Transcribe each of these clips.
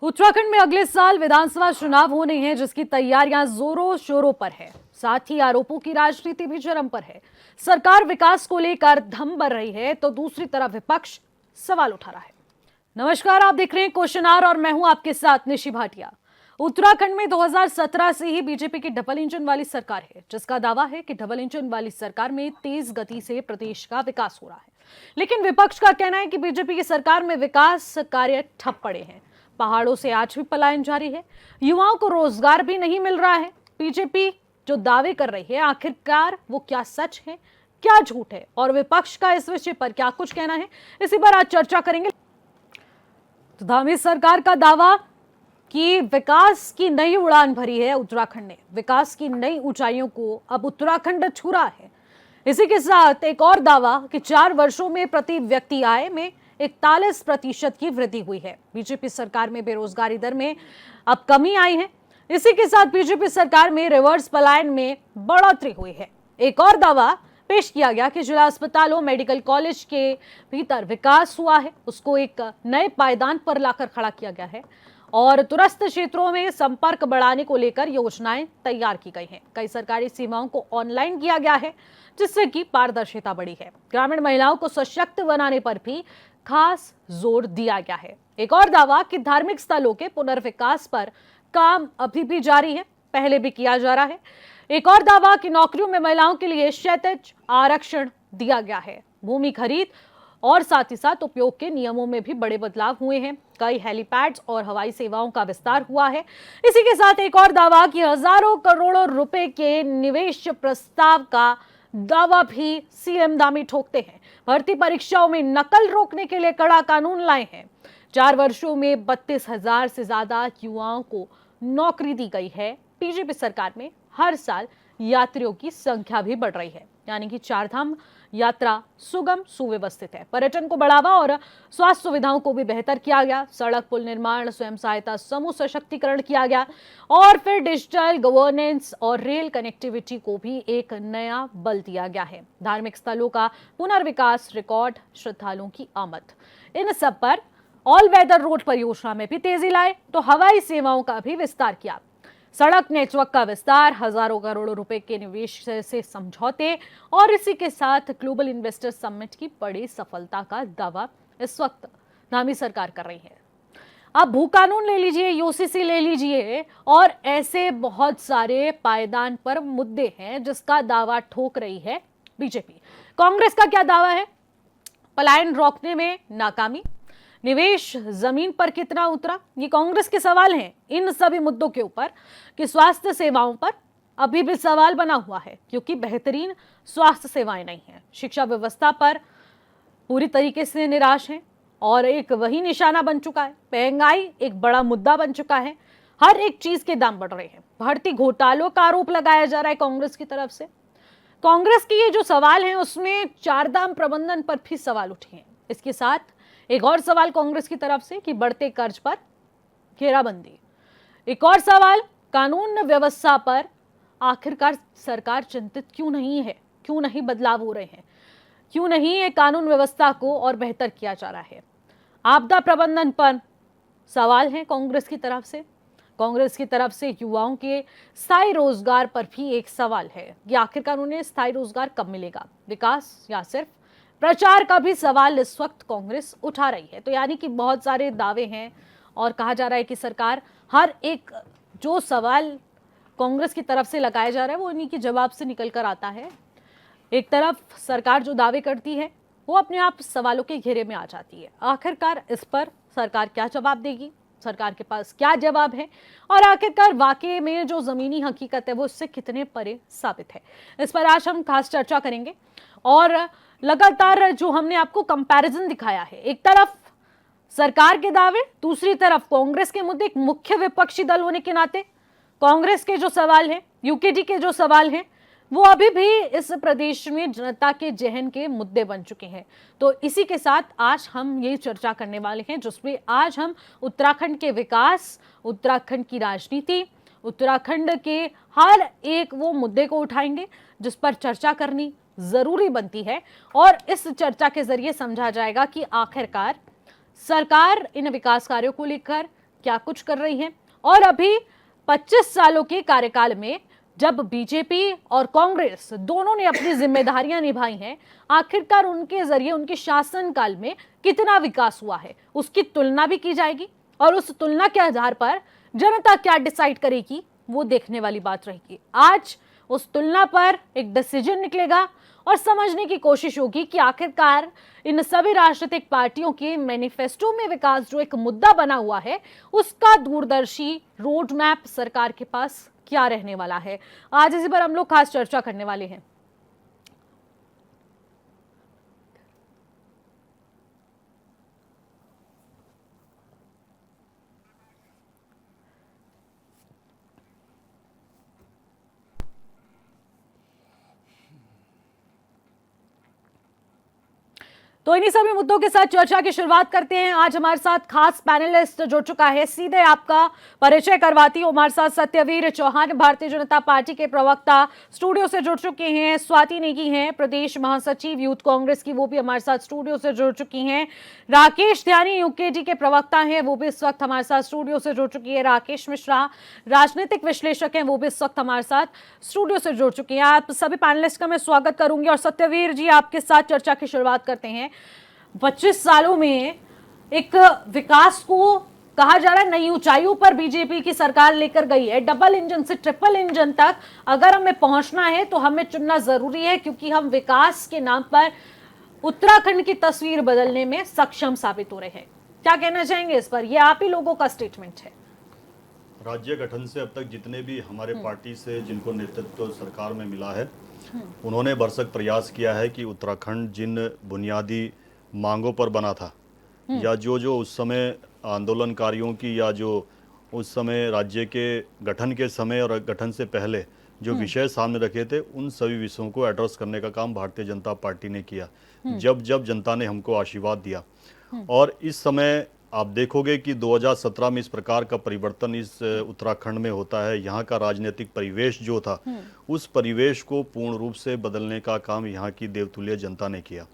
उत्तराखंड में अगले साल विधानसभा चुनाव होने हैं, जिसकी तैयारियां जोरों शोरों पर है। साथ ही आरोपों की राजनीति भी चरम पर है। सरकार विकास को लेकर दम भर रही है, तो दूसरी तरफ विपक्ष सवाल उठा रहा है। नमस्कार, आप देख रहे हैं क्वेश्चन आवर और मैं हूं आपके साथ निशी भाटिया। उत्तराखंड में 2017 से ही बीजेपी की डबल इंजन वाली सरकार है, जिसका दावा है कि डबल इंजन वाली सरकार में तेज गति से प्रदेश का विकास हो रहा है। लेकिन विपक्ष का कहना है कि बीजेपी की सरकार में विकास कार्य ठप पड़े हैं। पहाड़ों से आज भी पलायन जारी है, युवाओं को रोजगार भी नहीं मिल रहा है। बीजेपी जो दावे कर रही है, आखिरकार वो क्या सच है, क्या झूठ है, और विपक्ष का इस विषय पर क्या कुछ कहना है, इसी पर आज चर्चा करेंगे। तो धामी सरकार का दावा कि विकास की नई उड़ान भरी है उत्तराखंड ने, विकास की नई ऊंचाइयों को अब उत्तराखंड छू रहा है। इसी के साथ एक और दावा कि 4 वर्षों में प्रति व्यक्ति आय में 41% की वृद्धि हुई है। बीजेपी सरकार में बेरोजगारी दर में अब कमी आई है। इसी के साथ बीजेपी सरकार में रिवर्स पलायन में बढ़ोतरी हुई है। एक और दावा पेश किया गया कि जिला अस्पतालों, मेडिकल कॉलेज के भीतर विकास हुआ है, उसको एक नए पायदान पर लाकर खड़ा किया गया है और दूरस्थ क्षेत्रों में संपर्क बढ़ाने को लेकर योजनाएं तैयार की गई हैं। कई सरकारी सेवाओं को ऑनलाइन किया गया है, जिससे कि पारदर्शिता बढ़ी है। ग्रामीण महिलाओं को सशक्त बनाने पर भी खास जोर दिया गया है। एक और दावा कि धार्मिक स्थलों के पुनर्विकास पर काम अभी भी जारी है, पहले भी किया जा रहा है। एक और दावा कि नौकरियों में महिलाओं के लिए क्षैतिज आरक्षण दिया गया है। भूमि खरीद और साथ ही साथ उपयोग के नियमों में भी बड़े बदलाव हुए हैं। कई हेलीपैड्स और हवाई सेवाओं का विस्तार हुआ है। इसी के साथ एक और दावा कि हजारों करोड़ों रुपए के निवेश प्रस्ताव का दावा भी सीएम धामी ठोकते हैं। भर्ती परीक्षाओं में नकल रोकने के लिए कड़ा कानून लाए हैं। 4 वर्षों में 32,000 से ज्यादा युवाओं को नौकरी दी गई है। बीजेपी सरकार में हर साल यात्रियों की संख्या भी बढ़ रही है, यानी कि 4 धाम यात्रा सुगम सुव्यवस्थित है। पर्यटन को बढ़ावा और स्वास्थ्य सुविधाओं को भी बेहतर किया गया। सड़क पुल निर्माण, स्वयं सहायता समूह सशक्तिकरण किया गया और फिर डिजिटल गवर्नेंस और रेल कनेक्टिविटी को भी एक नया बल दिया गया है। धार्मिक स्थलों का पुनर्विकास, रिकॉर्ड श्रद्धालुओं की आमद, इन सब पर ऑल वेदर रोड परियोजना में भी तेजी लाए, तो हवाई सेवाओं का भी विस्तार किया। सड़क नेटवर्क का विस्तार, हजारों करोड़ों रुपए के निवेश से समझौते और इसी के साथ ग्लोबल इन्वेस्टर समिट की बड़ी सफलता का दावा इस वक्त धामी सरकार कर रही है। अब भू कानून ले लीजिए, यूसीसी ले लीजिए और ऐसे बहुत सारे पायदान पर मुद्दे हैं जिसका दावा ठोक रही है बीजेपी। कांग्रेस का क्या दावा है? पलायन रोकने में नाकामी, निवेश जमीन पर कितना उतरा, ये कांग्रेस के सवाल हैं। इन सभी मुद्दों के ऊपर कि स्वास्थ्य सेवाओं पर अभी भी सवाल बना हुआ है, क्योंकि बेहतरीन स्वास्थ्य सेवाएं नहीं हैं। शिक्षा व्यवस्था पर पूरी तरीके से निराश हैं और एक वही निशाना बन चुका है। महंगाई एक बड़ा मुद्दा बन चुका है, हर एक चीज के दाम बढ़ रहे हैं। भर्ती घोटालों का आरोप लगाया जा रहा है कांग्रेस की तरफ से। कांग्रेस के ये जो सवाल हैं उसमें 4 धाम प्रबंधन पर भी सवाल उठे हैं। इसके साथ एक और सवाल कांग्रेस की तरफ से कि बढ़ते कर्ज पर घेराबंदी। एक और सवाल कानून व्यवस्था पर आखिरकार सरकार चिंतित क्यों नहीं है, क्यों नहीं बदलाव हो रहे हैं, क्यों नहीं ये कानून व्यवस्था को और बेहतर किया जा रहा है। आपदा प्रबंधन पर सवाल है कांग्रेस की तरफ से। कांग्रेस की तरफ से युवाओं के स्थायी रोजगार पर भी एक सवाल है कि आखिरकार उन्हें स्थायी रोजगार कब मिलेगा, विकास या सिर्फ प्रचार का भी सवाल इस वक्त कांग्रेस उठा रही है। तो यानी कि बहुत सारे दावे हैं और कहा जा रहा है कि सरकार हर एक जो सवाल कांग्रेस की तरफ से लगाया जा रहा है वो इन्हीं के जवाब से निकल कर आता है। एक तरफ सरकार जो दावे करती है वो अपने आप सवालों के घेरे में आ जाती है। आखिरकार इस पर सरकार क्या जवाब देगी, सरकार के पास क्या जवाब है और आखिरकार वाकई में जो जमीनी हकीकत है वो इससे कितने परे साबित है, इस पर आज हम खास चर्चा करेंगे। और लगातार जो हमने आपको कंपैरिजन दिखाया है, एक तरफ सरकार के दावे, दूसरी तरफ कांग्रेस के मुद्दे। एक मुख्य विपक्षी दल होने के नाते कांग्रेस के जो सवाल हैं, यूकेडी के जो सवाल हैं, वो अभी भी इस प्रदेश में जनता के जहन के मुद्दे बन चुके हैं। तो इसी के साथ आज हम ये चर्चा करने वाले हैं, जिसमें आज हम उत्तराखंड के विकास, उत्तराखंड की राजनीति, उत्तराखंड के हर एक वो मुद्दे को उठाएंगे जिस पर चर्चा करनी जरूरी बनती है और इस चर्चा के जरिए समझा जाएगा कि आखिरकार सरकार इन विकास कार्यों को लेकर क्या कुछ कर रही है। और अभी 25 सालों के कार्यकाल में जब बीजेपी और कांग्रेस दोनों ने अपनी जिम्मेदारियां निभाई हैं, आखिरकार उनके जरिए उनके शासनकाल में कितना विकास हुआ है उसकी तुलना भी की जाएगी, और उस तुलना के आधार पर जनता क्या डिसाइड करेगी वो देखने वाली बात रहेगी। आज उस तुलना पर एक डिसीजन निकलेगा और समझने की कोशिश होगी कि आखिरकार इन सभी राजनीतिक पार्टियों के मैनिफेस्टो में विकास जो एक मुद्दा बना हुआ है उसका दूरदर्शी रोड मैप सरकार के पास क्या रहने वाला है। आज इसी पर हम लोग खास चर्चा करने वाले हैं। तो इन्हीं सभी मुद्दों के साथ चर्चा की शुरुआत करते हैं। आज हमारे साथ खास पैनलिस्ट जुड़ चुका है, सीधे आपका परिचय करवाती हूं। हमारे साथ सत्यवीर चौहान भारतीय जनता पार्टी के प्रवक्ता स्टूडियो से जुड़ चुके हैं। स्वाति नेगी हैं प्रदेश महासचिव यूथ कांग्रेस की, वो भी हमारे साथ स्टूडियो से जुड़ चुकी हैं। राकेश ध्यानी यूकेडी के प्रवक्ता हैं, वो भी इस वक्त हमारे साथ स्टूडियो से जुड़ चुकी है। राकेश मिश्रा राजनीतिक विश्लेषक हैं, वो भी इस वक्त हमारे साथ स्टूडियो से जुड़ चुके हैं। आप सभी पैनलिस्ट का मैं स्वागत करूंगी और सत्यवीर जी आपके साथ चर्चा की शुरुआत करते हैं। 25 सालों में एक विकास को कहा जा रहा है नई ऊंचाइयों पर बीजेपी की सरकार लेकर गई है। डबल इंजन से ट्रिपल इंजन तक अगर हमें पहुंचना है तो हमें चुनना जरूरी है, क्योंकि हम विकास के नाम पर उत्तराखंड की तस्वीर बदलने में सक्षम साबित हो रहे हैं। क्या कहना चाहेंगे इस पर? यह आप ही लोगों का स्टेटमेंट है। राज्य गठन से अब तक जितने भी हमारे पार्टी से जिनको नेतृत्व सरकार में मिला है, उन्होंने भरसक प्रयास किया है कि उत्तराखंड जिन बुनियादी मांगों पर बना था, या जो उस समय आंदोलनकारियों की, या जो उस समय राज्य के गठन के समय और गठन से पहले जो विषय सामने रखे थे, उन सभी विषयों को एड्रेस करने का काम भारतीय जनता पार्टी ने किया जब जब जनता ने हमको आशीर्वाद दिया। और इस समय आप देखोगे कि 2017 में इस प्रकार का परिवर्तन इस उत्तराखंड में होता है। यहाँ का राजनीतिक परिवेश जो था, उस परिवेश को पूर्ण रूप से बदलने का काम यहाँ की देवतुल्य जनता ने किया।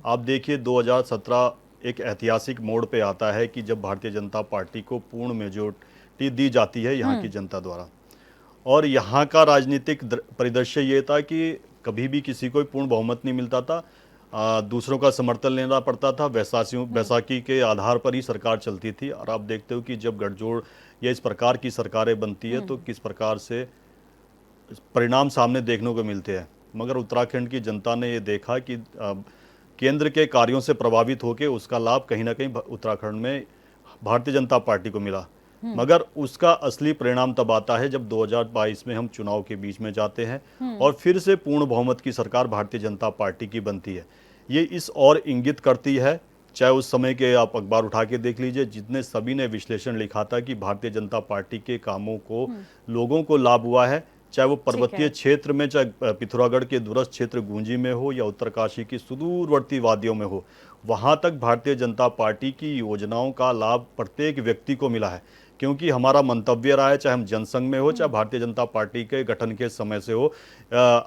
आप देखिए 2017 एक ऐतिहासिक मोड़ पे आता है कि जब भारतीय जनता पार्टी को पूर्ण मेजॉरिटी दी जाती है यहाँ की जनता द्वारा। और यहाँ का राजनीतिक परिदृश्य ये था कि कभी भी किसी को पूर्ण बहुमत नहीं मिलता था, दूसरों का समर्थन लेना पड़ता था, बैसाखी के आधार पर ही सरकार चलती थी। और आप देखते हो कि जब गठजोड़ या इस प्रकार की सरकारें बनती है तो किस प्रकार से परिणाम सामने देखने को मिलते हैं। मगर उत्तराखंड की जनता ने ये देखा कि केंद्र के कार्यों से प्रभावित होकर उसका लाभ कहीं ना कहीं उत्तराखंड में भारतीय जनता पार्टी को मिला। मगर उसका असली परिणाम तब आता है जब 2022 में हम चुनाव के बीच में जाते हैं और फिर से पूर्ण बहुमत की सरकार भारतीय जनता पार्टी की बनती है। ये इस और इंगित करती है, चाहे उस समय के आप अखबार उठा के देख लीजिए, जितने सभी ने विश्लेषण लिखा था कि भारतीय जनता पार्टी के कामों को लोगों को लाभ हुआ है, चाहे वो पर्वतीय क्षेत्र में, चाहे पिथौरागढ़ के दूरस्थ क्षेत्र गूंजी में हो या उत्तरकाशी की सुदूरवर्ती वादियों में हो, वहाँ तक भारतीय जनता पार्टी की योजनाओं का लाभ प्रत्येक व्यक्ति को मिला है। क्योंकि हमारा मंतव्य रहा है, चाहे हम जनसंघ में हो, चाहे भारतीय जनता पार्टी के गठन के समय से हो,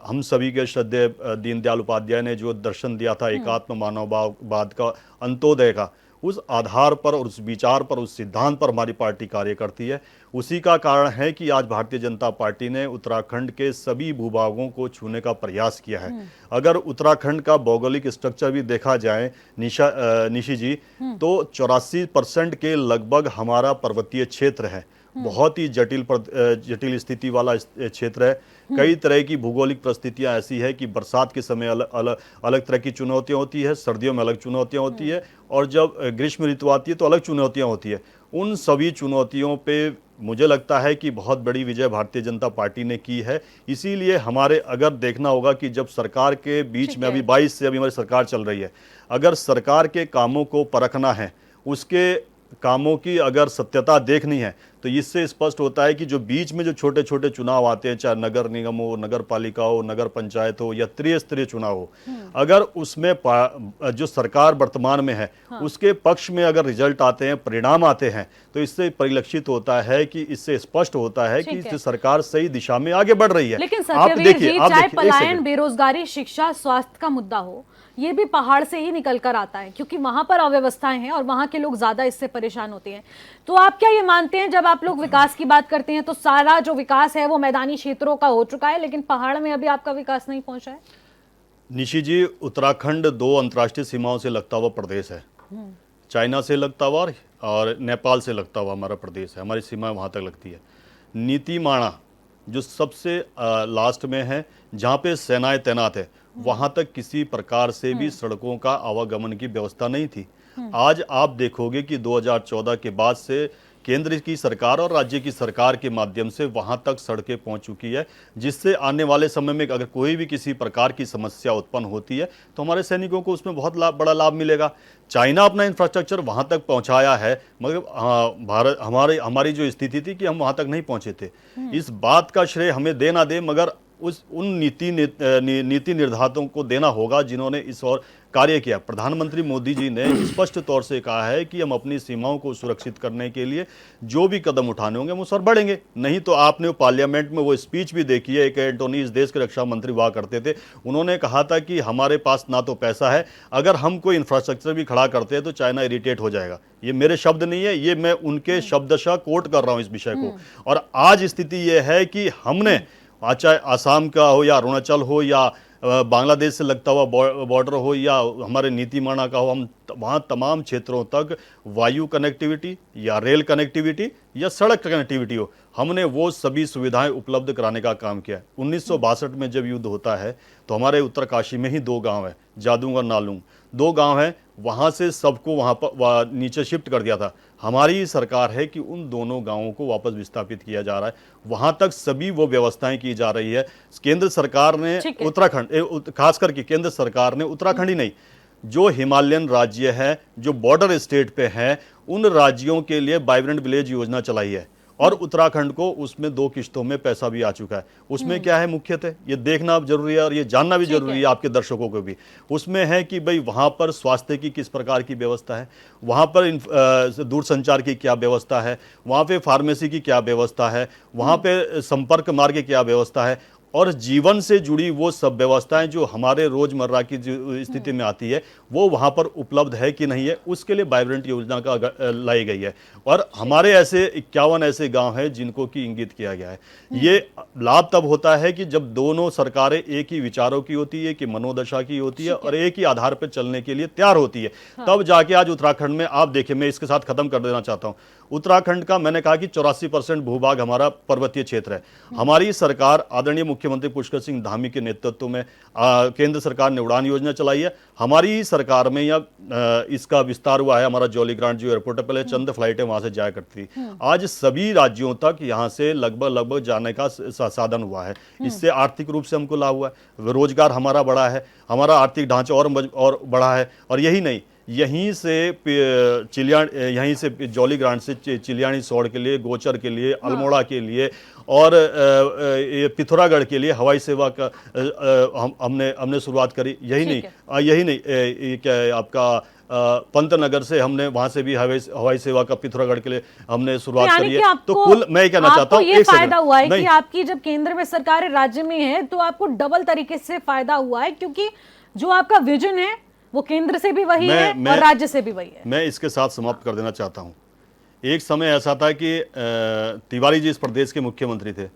हम सभी के श्रद्धेय दीनदयाल उपाध्याय ने जो दर्शन दिया था एकात्म मानववाद का, अंत्योदय का, उस आधार पर और उस विचार पर, उस सिद्धांत पर हमारी पार्टी कार्य करती है। उसी का कारण है कि आज भारतीय जनता पार्टी ने उत्तराखंड के सभी भूभागों को छूने का प्रयास किया है। अगर उत्तराखंड का भौगोलिक स्ट्रक्चर भी देखा जाए निशी जी, तो 84% के लगभग हमारा पर्वतीय क्षेत्र है। बहुत ही जटिल स्थिति वाला क्षेत्र है। कई तरह की भूगोलिक परिस्थितियां ऐसी है कि बरसात के समय अलग तरह की चुनौतियां होती है, सर्दियों में अलग चुनौतियां होती है, और जब ग्रीष्म ऋतु आती है तो अलग चुनौतियां होती है। उन सभी चुनौतियों पे मुझे लगता है कि बहुत बड़ी विजय भारतीय जनता पार्टी ने की है। इसीलिए हमारे अगर देखना होगा कि जब सरकार के बीच में अभी 22 से अभी हमारी सरकार चल रही है, अगर सरकार के कामों को परखना है, उसके कामों की अगर सत्यता देखनी है, तो इससे स्पष्ट होता है कि जो बीच में जो छोटे छोटे चुनाव आते हैं, चाहे नगर निगम हो, नगर पालिका हो, नगर पंचायत हो या त्रिस्तरीय चुनाव हो, अगर उसमें जो सरकार वर्तमान में है उसके पक्ष में अगर रिजल्ट आते हैं, परिणाम आते हैं, तो इससे परिलक्षित होता है कि इससे स्पष्ट होता है कि इससे सरकार सही दिशा में आगे बढ़ रही है। लेकिन सत्यवीर जी, चाहे पलायन, बेरोजगारी, शिक्षा, स्वास्थ्य का मुद्दा हो ये भी पहाड़ से ही निकल कर आता है, क्योंकि वहां पर अव्यवस्थाएं हैं और वहां के लोग ज्यादा इससे परेशान होते हैं। तो आप क्या ये मानते हैं, जब आप लोग विकास की बात करते हैं तो सारा जो विकास है वो मैदानी क्षेत्रों का हो चुका है, लेकिन पहाड़ में अभी आपका विकास नहीं पहुंचा है? निशी जी, उत्तराखंड 2 अंतर्राष्ट्रीय सीमाओं से लगता हुआ प्रदेश है। चाइना से लगता हुआ और नेपाल से लगता हुआ हमारा प्रदेश है, हमारी सीमा वहाँ तक लगती है। नीतीमाणा जो सबसे लास्ट में है, जहाँ पे सेनाएं तैनात है, वहाँ तक किसी प्रकार से भी सड़कों का आवागमन की व्यवस्था नहीं थी। आज आप देखोगे कि 2014 के बाद से केंद्र की सरकार और राज्य की सरकार के माध्यम से वहां तक सड़कें पहुंच चुकी है, जिससे आने वाले समय में अगर कोई भी किसी प्रकार की समस्या उत्पन्न होती है तो हमारे सैनिकों को उसमें बहुत बड़ा लाभ मिलेगा। चाइना अपना इंफ्रास्ट्रक्चर वहां तक पहुंचाया है, मगर भारत हमारी जो स्थिति थी कि हम वहां तक नहीं पहुंचे थे। इस बात का श्रेय हमें दे ना दे, मगर उन नीति निर्धारकों को देना होगा जिन्होंने इस और कार्य किया। प्रधानमंत्री मोदी जी ने स्पष्ट तौर से कहा है कि हम अपनी सीमाओं को सुरक्षित करने के लिए जो भी कदम उठाने होंगे हम उस पर बढ़ेंगे। नहीं तो आपने पार्लियामेंट में वो स्पीच भी देखी है, एक एंटोनी इस देश के रक्षा मंत्री हुआ करते थे, उन्होंने कहा था कि हमारे पास ना तो पैसा है, अगर हम कोई इंफ्रास्ट्रक्चर भी खड़ा करते हैं तो चाइना इरिटेट हो जाएगा। ये मेरे शब्द नहीं है, ये मैं उनके शब्दशः कोट कर रहा हूँ इस विषय को। और आज स्थिति ये है कि हमने चाहे आसाम का हो या अरुणाचल हो या बांग्लादेश से लगता हुआ बॉर्डर हो या हमारे नीतीमाणा का हो, हम वहाँ तमाम क्षेत्रों तक वायु कनेक्टिविटी या रेल कनेक्टिविटी या सड़क कनेक्टिविटी हो, हमने वो सभी सुविधाएं उपलब्ध कराने का काम किया है। 1962 में जब युद्ध होता है तो हमारे उत्तरकाशी में ही 2 गांव है, जादूंग और नालूंग, 2 गांव हैं, वहाँ से सबको वहाँ पर नीचे शिफ्ट कर दिया था। हमारी ही सरकार है कि उन दोनों गांवों को वापस विस्थापित किया जा रहा है, वहाँ तक सभी वो व्यवस्थाएं की जा रही है। केंद्र सरकार ने उत्तराखंड, खास करके केंद्र सरकार ने उत्तराखंड ही नहीं, जो हिमालयन राज्य है, जो बॉर्डर स्टेट पे हैं, उन राज्यों के लिए वाइब्रेंट विलेज योजना चलाई है और उत्तराखंड को उसमें 2 किश्तों में पैसा भी आ चुका है। उसमें क्या है, मुख्यतः ये देखना जरूरी है और ये जानना भी जरूरी है आपके दर्शकों को भी। उसमें है कि भाई वहाँ पर स्वास्थ्य की किस प्रकार की व्यवस्था है, वहाँ पर दूरसंचार की क्या व्यवस्था है, वहाँ पे फार्मेसी की क्या व्यवस्था है, वहाँ पे संपर्क मार्ग की क्या व्यवस्था है, और जीवन से जुड़ी वो सब व्यवस्थाएं जो हमारे रोजमर्रा की जो स्थिति में आती है वो वहाँ पर उपलब्ध है कि नहीं है, उसके लिए वाइब्रेंट योजना का लाई गई है। और हमारे ऐसे 51 ऐसे गांव हैं जिनको की इंगित किया गया है। ये लाभ तब होता है कि जब दोनों सरकारें एक ही विचारों की होती है, कि मनोदशा की होती है और एक ही आधार पर चलने के लिए तैयार होती है, तब जाके आज उत्तराखंड में आप देखिए, मैं इसके साथ खत्म कर देना चाहता हूँ, उत्तराखंड का मैंने कहा कि 84% भूभाग हमारा पर्वतीय क्षेत्र है। हमारी सरकार आदरणीय मुख्यमंत्री पुष्कर सिंह धामी के नेतृत्व में केंद्र सरकार ने उड़ान योजना चलाई है। हमारी सरकार में या इसका विस्तार हुआ है। हमारा जॉलीग्रांट जो एयरपोर्ट है, पहले चंद फ्लाइटें वहां से जाया करती थी, आज सभी राज्यों तक यहां से लगभग जाने का साधन हुआ है। इससे आर्थिक रूप से हमको लाभ हुआ है, रोजगार हमारा बढ़ा है, हमारा आर्थिक ढांचा और बढ़ा है। और यही नहीं, यहीं से जॉलीग्रांट से चिलियानी सौड़ के लिए, गोचर के लिए, अल्मोड़ा के लिए और पिथौरागढ़ के लिए हवाई सेवा का हमने शुरुआत करी। यही नहीं, क्या आपका पंतनगर से हमने वहां से भी हवाई सेवा का पिथौरागढ़ के लिए हमने शुरुआत करी है। तो कुल मैं कहना चाहता हूँ, ये फायदा हुआ है कि आपकी जब केंद्र में सरकार राज्य में है तो आपको डबल तरीके से फायदा हुआ है, क्योंकि जो आपका विजन है वो केंद्र से भी वही है और राज्य से भी वही है। मैं इसके साथ समाप्त कर देना चाहता हूं। एक समय ऐसा था कि तिवारी जी इस प्रदेश के मुख्यमंत्री थे,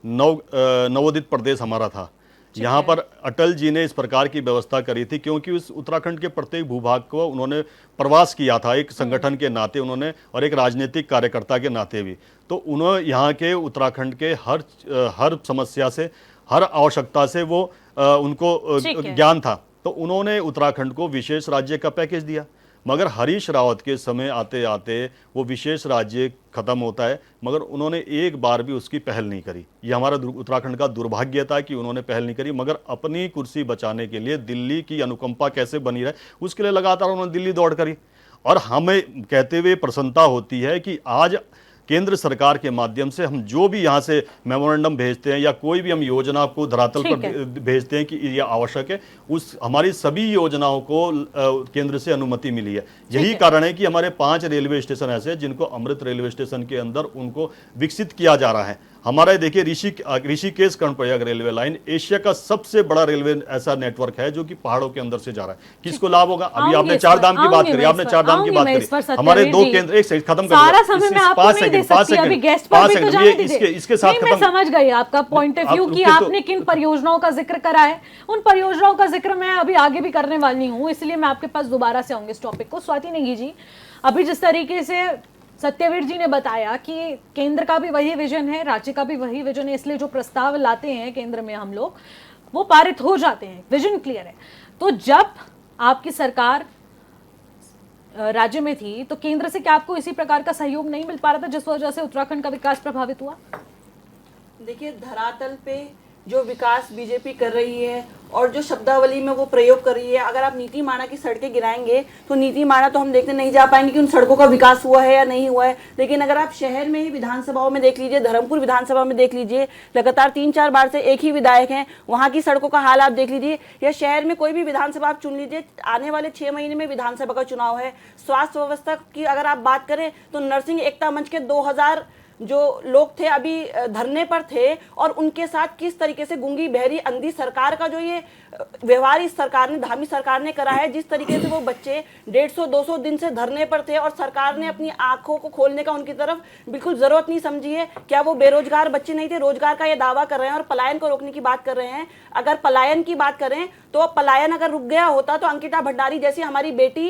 नवोदित प्रदेश हमारा था। यहाँ पर अटल जी ने इस प्रकार की व्यवस्था करी थी, क्योंकि उस उत्तराखंड के प्रत्येक भूभाग को उन्होंने प्रवास किया था, एक संगठन के नाते उन्होंने और एक राजनीतिक कार्यकर्ता के नाते भी। तो उन्होंने यहाँ के उत्तराखंड के हर समस्या से, हर आवश्यकता से वो उनको ज्ञान था। तो उन्होंने उत्तराखंड को विशेष राज्य का पैकेज दिया, मगर हरीश रावत के समय आते आते वो विशेष राज्य खत्म होता है, मगर उन्होंने एक बार भी उसकी पहल नहीं करी। ये हमारा उत्तराखंड का दुर्भाग्य था कि उन्होंने पहल नहीं करी, मगर अपनी कुर्सी बचाने के लिए दिल्ली की अनुकंपा कैसे बनी रहे उसके लिए लगातार उन्होंने दिल्ली दौड़ करी। और हमें कहते हुए प्रसन्नता होती है कि आज केंद्र सरकार के माध्यम से हम जो भी यहाँ से मेमोरेंडम भेजते हैं या कोई भी हम योजना को धरातल पर भेजते हैं कि ये आवश्यक है, उस हमारी सभी योजनाओं को केंद्र से अनुमति मिली है। यही कारण है कि हमारे 5 रेलवे स्टेशन ऐसे हैं जिनको अमृत रेलवे स्टेशन के अंदर उनको विकसित किया जा रहा है। हमारा देखिए Rishikesh Karnaprayag railway line Asia का सबसे बड़ा रेलवे ऐसा नेटवर्क है जो कि पहाड़ों के अंदर से जा रहा है। किसको लाभ होगा? अभी आपने चार धाम की बात करी, आपने चार धाम की बात करी, हमारे दो केंद्र, एक सेकंड खत्म सारा समय मैं आपको नहीं दे सकती, अभी गेस्ट पर भी तो जाने दीजिए। इसके साथ मैं समझ गई आपका पॉइंट ऑफ व्यू कि आपने किन परियोजनाओं का जिक्र करा है। उन परियोजनाओं का जिक्र मैं अभी आगे भी करने वाली हूँ, इसलिए मैं आपके पास दोबारा से आऊंगी इस टॉपिक को। स्वाति नेगी जी, अभी जिस तरीके से सत्यवीर जी ने बताया कि केंद्र का भी वही विजन है, राज्य का भी वही विजन है, इसलिए जो प्रस्ताव लाते हैं केंद्र में हम लोग वो पारित हो जाते हैं, विजन क्लियर है। तो जब आपकी सरकार राज्य में थी तो केंद्र से क्या आपको इसी प्रकार का सहयोग नहीं मिल पा रहा था जिस वजह से उत्तराखंड का विकास प्रभावित हुआ? देखिए, धरातल पे जो विकास बीजेपी कर रही है और जो शब्दावली में वो प्रयोग कर रही है, अगर आप नीति माना की सड़कें गिराएंगे तो नीति माना तो हम देखने नहीं जा पाएंगे कि उन सड़कों का विकास हुआ है या नहीं हुआ है। लेकिन अगर आप शहर में ही विधानसभाओं में देख लीजिए, धर्मपुर विधानसभा में देख लीजिए, लगातार 3-4 बार से एक ही विधायक हैं, वहां की सड़कों का हाल आप देख लीजिए, या शहर में कोई भी विधानसभा आप चुन लीजिए, आने वाले 6 महीने में विधानसभा का चुनाव है। स्वास्थ्य व्यवस्था की अगर आप बात करें तो नरसिंह एकता मंच के 2000 जो लोग थे अभी धरने पर थे, और उनके साथ किस तरीके से गूंगी बहरी अंधी सरकार का जो ये व्यवहार इस सरकार ने, धामी सरकार ने करा है, जिस तरीके से वो बच्चे 150-200 दिन से धरने पर थे और सरकार ने अपनी आंखों को खोलने का उनकी तरफ बिल्कुल जरूरत नहीं समझी है। क्या वो बेरोजगार बच्चे नहीं थे? रोजगार का ये दावा कर रहे हैं और पलायन को रोकने की बात कर रहे हैं। अगर पलायन की बात करें तो पलायन अगर रुक गया होता तो अंकिता भंडारी जैसी हमारी बेटी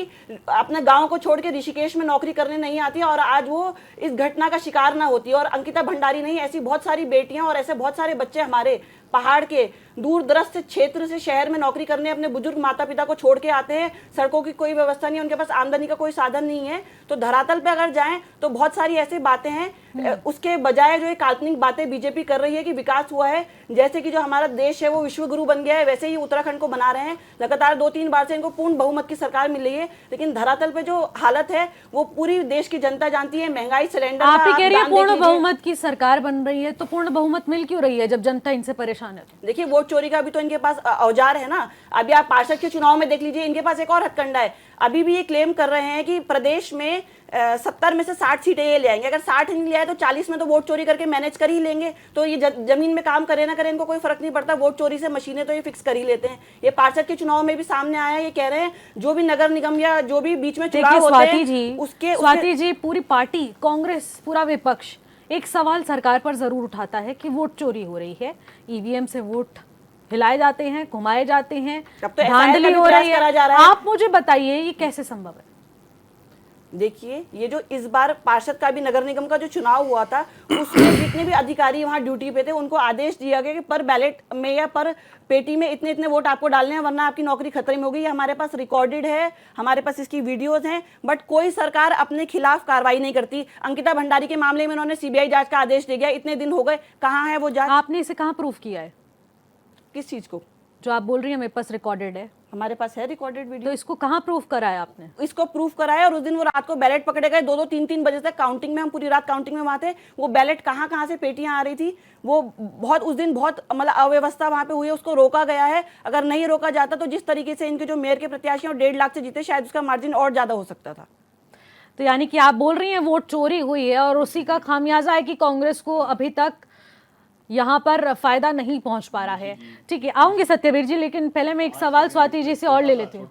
अपने गांव को छोड़ के ऋषिकेश में नौकरी करने नहीं आती और आज वो इस घटना का शिकार ना होती। और अंकिता भंडारी नहीं, ऐसी बहुत सारी बेटियां और ऐसे बहुत सारे बच्चे हमारे पहाड़ के दूर दराज से क्षेत्र से शहर में नौकरी करने अपने बुजुर्ग माता पिता को छोड़ के आते हैं। सड़कों की कोई व्यवस्था नहीं है, उनके पास आमदनी का कोई साधन नहीं है। तो धरातल पे अगर जाएं तो बहुत सारी ऐसी बातें हैं, उसके बजाय जो ये काल्पनिक बातें बीजेपी कर रही है कि विकास हुआ है, जैसे कि जो हमारा देश है वो विश्व गुरु बन गया है, वैसे ही उत्तराखंड को बना रहे हैं। लगातार 2-3 बार से इनको पूर्ण बहुमत की सरकार मिल रही है, लेकिन धरातल पे जो हालत है वो पूरी देश की जनता जानती है। महंगाई, सिलेंडर, आप ही कह रही है पूर्ण बहुमत की सरकार बन रही है, तो पूर्ण बहुमत मिल क्यों रही है जब जनता इनसे परेशान है? देखिए, वोट चोरी का भी तो इनके पास औजार है ना। अभी आप पार्षद के चुनाव में देख लीजिए, इनके पास एक और हथकंडा है। अभी भी ये क्लेम कर रहे हैं कि प्रदेश में 70 में से 60 सीटें ये ले आएंगे। अगर 60 नहीं ले आए तो 40 में तो वोट चोरी करके मैनेज कर ही लेंगे। तो ये जमीन में काम करे ना करे इनको कोई फर्क नहीं पड़ता, वोट चोरी से मशीनें तो ये फिक्स कर ही लेते हैं। ये पार्षद के चुनाव में भी सामने आया है, ये कह रहे हैं जो भी नगर निगम या जो भी बीच में चुनाव होते हैं उसके स्वाति जी, पूरी पार्टी कांग्रेस, पूरा विपक्ष एक सवाल सरकार पर जरूर उठाता है कि वोट चोरी हो रही है, ईवीएम से वोट हिलाए जाते हैं, घुमाए जाते हैं, धांधली हो रही है। आप मुझे बताइए ये कैसे संभव है? देखिए, ये जो इस बार पार्षद का भी नगर निगम का जो चुनाव हुआ था उसमें जितने भी अधिकारी वहां ड्यूटी पे थे उनको आदेश दिया गया कि पर बैलेट में या पर पेटी में इतने इतने वोट आपको डालने हैं वरना आपकी नौकरी खतरे में होगी। ये हमारे पास रिकॉर्डेड है, हमारे पास इसकी वीडियोज हैं, बट कोई सरकार अपने खिलाफ कार्रवाई नहीं करती। अंकिता भंडारी के मामले में उन्होंने सीबीआई जांच का आदेश दे दिया, इतने दिन हो गए, कहाँ है वो जांच? आपने इसे कहाँ प्रूफ किया है? किस चीज को? जो आप बोल रही हैं मेरे पास रिकॉर्डेड है। हमारे पास है रिकॉर्डेड वीडियो। तो इसको कहाँ प्रूफ कराया आपने? इसको प्रूफ कराया, और उस दिन वो रात को बैलेट पकड़े गए 2-2, 3-3 बजे तक काउंटिंग में, हम पूरी रात काउंटिंग में वहां थे। वो बैलेट कहाँ से पेटियां आ रही थी, वो बहुत उस दिन बहुत मतलब अव्यवस्था वहां पे हुई है, उसको रोका गया है। अगर नहीं रोका जाता तो जिस तरीके से इनके जो मेयर के प्रत्याशी और 1.5 लाख से जीते, शायद उसका मार्जिन और ज्यादा हो सकता था। तो यानी कि आप बोल रही हैं वोट चोरी हुई है और उसी का खामियाजा है कि कांग्रेस को अभी तक यहाँ पर फायदा नहीं पहुंच पा रहा है। ठीक है, आऊंगी सत्यवीर जी, लेकिन पहले मैं एक सवाल स्वाति जी से और ले लेती हूँ।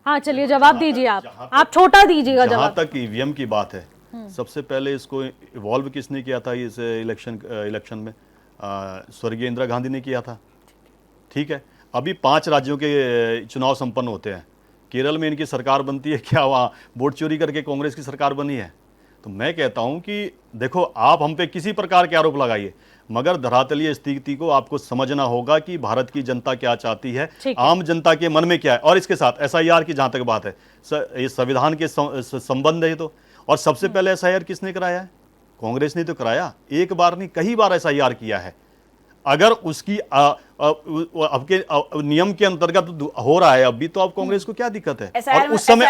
हाँ चलिए, जवाब दीजिए आप छोटा दीजिएगा जवाब। जहाँ तक ईवीएम की बात है, सबसे पहले इसको इवॉल्व किसने किया था इस इलेक्शन में? स्वर्गीय इंदिरा गांधी ने किया था। ठीक है, अभी 5 राज्यों के चुनाव संपन्न होते हैं, केरल में इनकी सरकार बनती है, क्या वहाँ वोट चोरी करके कांग्रेस की सरकार बनी है? तो मैं कहता हूं कि देखो, आप हम पे किसी प्रकार के आरोप लगाइए, मगर धरातलीय स्थिति को आपको समझना होगा कि भारत की जनता क्या चाहती है, आम जनता के मन में क्या है। और इसके साथ एसआईआर की जहां तक बात है, ये संविधान के संबंध है। तो और सबसे पहले एसआईआर किसने कराया है? कांग्रेस ने तो कराया, एक बार नहीं कई बार एसआईआर किया है। अगर उसकी आपके नियम के अंतर्गत हो रहा है अभी, तो अब कांग्रेस को क्या दिक्कत है? और उस समय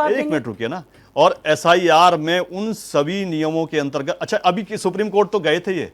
एक मिनट रुकिए ना। और एसआईआर में उन सभी नियमों के अंतर्गत, अच्छा अभी सुप्रीम कोर्ट तो गए थे ये,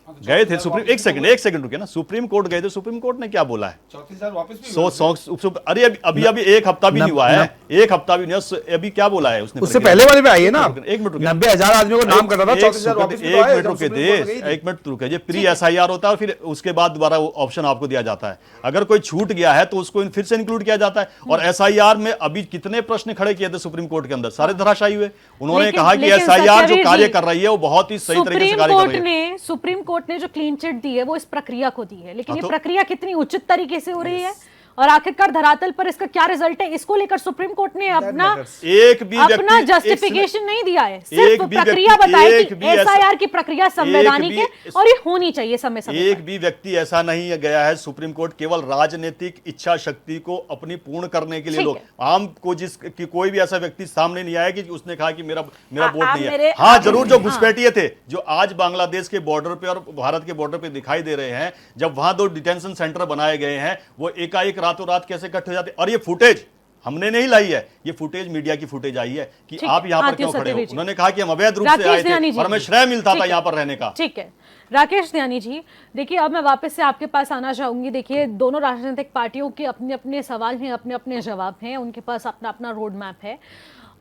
गए थे सुप्रीम, एक सेकंड रुके ना, सुप्रीम कोर्ट गए थे, सुप्रीम कोर्ट ने क्या बोला है? 34,000 वापस भी अरे अभी एक हफ्ता भी नहीं हुआ है, एक हफ्ता भी नहीं हुआ, अभी क्या बोला है उसने? उससे पहले वाले में आई है ना, एक मिनट रुके, 90,000 आदमियों को नाम करता था, 34,000 वापस भी तो आए, जब सुप्रीम कोर्ट में गई थी। एक मिनट रुके, ये प्री एसआईआर होता है और फिर उसके बाद दोबारा ऑप्शन आपको दिया जाता है। अगर कोई छूट गया है तो उसको फिर से इंक्लूड किया जाता है। और एसआईआर में अभी कितने प्रश्न खड़े किए थे सुप्रीम कोर्ट के अंदर, सारे धराशायी हुए। उन्होंने कहा कि एसआईआर जो कार्य कर रही है वो बहुत ही सही तरीके से कार्य कर रही है। सुप्रीम कोर्ट ने जो क्लीन चिट दी है वो इस प्रक्रिया को दी है, लेकिन हाँ ये तो- प्रक्रिया कितनी उचित तरीके से हो रही है और आखिरकार धरातल पर इसका क्या रिजल्ट है, इसको लेकर सुप्रीम कोर्ट ने अपना एक भी अपना व्यक्ति जस्टिफिकेशन नहीं दिया है, एक सिर्फ भी प्रक्रिया व्यक्ति- बताई एक कि भी ऐसा- एसआईआर की प्रक्रिया संवैधानिक भी- है और ये होनी चाहिए समय समय एक पर। भी व्यक्ति ऐसा नहीं गया है सुप्रीम कोर्ट, केवल राजनीतिक इच्छा शक्ति को अपनी पूर्ण करने के लिए ठीक लोग, है। आम को कि कोई भी ऐसा व्यक्ति सामने नहीं आया कि उसने कहा कि मेरा वोट आप नहीं मेरे- है। हाँ आप- जरूर, जो हाँ। घुसपैठिए थे जो आज बांग्लादेश के बॉर्डर पे और भारत के बॉर्डर पे दिखाई दे रहे हैं, जब वहां 2 डिटेंशन सेंटर बनाए गए हैं, वो एकाएक रातों रात कैसे इकट्ठे हो जाते। और ये फुटेज हमने नहीं लाई है, ये फुटेज मीडिया की फुटेज आई है कि ठीक आप है, यहाँ पर आतिश क्यों खड़े हो। सत्यवीर जी। उन्होंने कहा कि हम अवैध रूप से राकेश आए दयानी थे जी। और हमें श्रेय मिलता ठीक था है। यहाँ पर रहने का। ठीक है राकेश दयानी जी, देखिए अब मैं वापस से आपके पास आना चाहूंगी। देखिए दोनों राजनीतिक पार्टियों के अपने अपने सवाल हैं, अपने अपने जवाब हैं, उनके पास अपना अपना रोड मैप है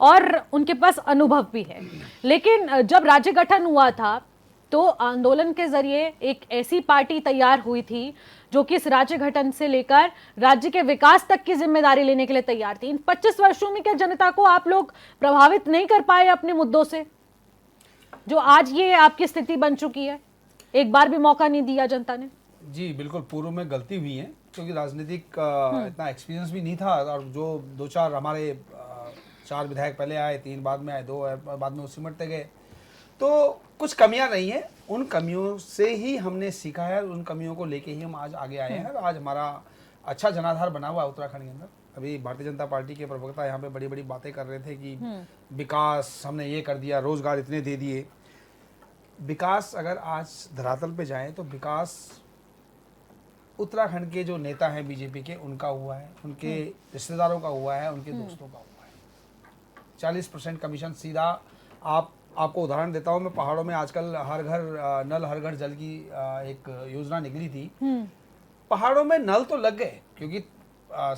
और उनके पास अनुभव भी है। लेकिन जब राज्य गठन हुआ था तो आंदोलन के जरिए एक ऐसी पार्टी तैयार हुई थी जो कि इस राज्य गठन से लेकर राज्य के विकास तक की जिम्मेदारी लेने के लिए तैयार थी। इन 25 वर्षों में क्या जनता को आप लोग प्रभावित नहीं कर पाए अपने मुद्दों से, जो आज ये आपकी स्थिति बन चुकी है? एक बार भी मौका नहीं दिया जनता ने। जी बिल्कुल, पूर्व में गलती हुई है क्योंकि राजनीतिक इतना एक्सपीरियंस भी नहीं था और जो 2-4 हमारे 4 विधायक पहले आए, 3 बाद में आए, 2 बाद में वो सिमटते गए, तो कुछ कमियां नहीं है। उन कमियों से ही हमने सीखा है, उन कमियों को लेके ही हम आज आगे आए हैं और आज हमारा अच्छा जनाधार बना हुआ है उत्तराखंड के अंदर। अभी भारतीय जनता पार्टी के प्रवक्ता यहाँ पे बड़ी बड़ी बातें कर रहे थे कि विकास हमने ये कर दिया, रोजगार इतने दे दिए। विकास अगर आज धरातल पे जाए तो विकास उत्तराखंड के जो नेता हैं बीजेपी के, उनका हुआ है, उनके रिश्तेदारों का हुआ है, उनके दोस्तों का हुआ है। 40% कमीशन सीधा। आपको उदाहरण देता हूँ मैं, पहाड़ों में आजकल हर घर नल हर घर जल की एक योजना निकली थी। पहाड़ों में नल तो लग गए क्योंकि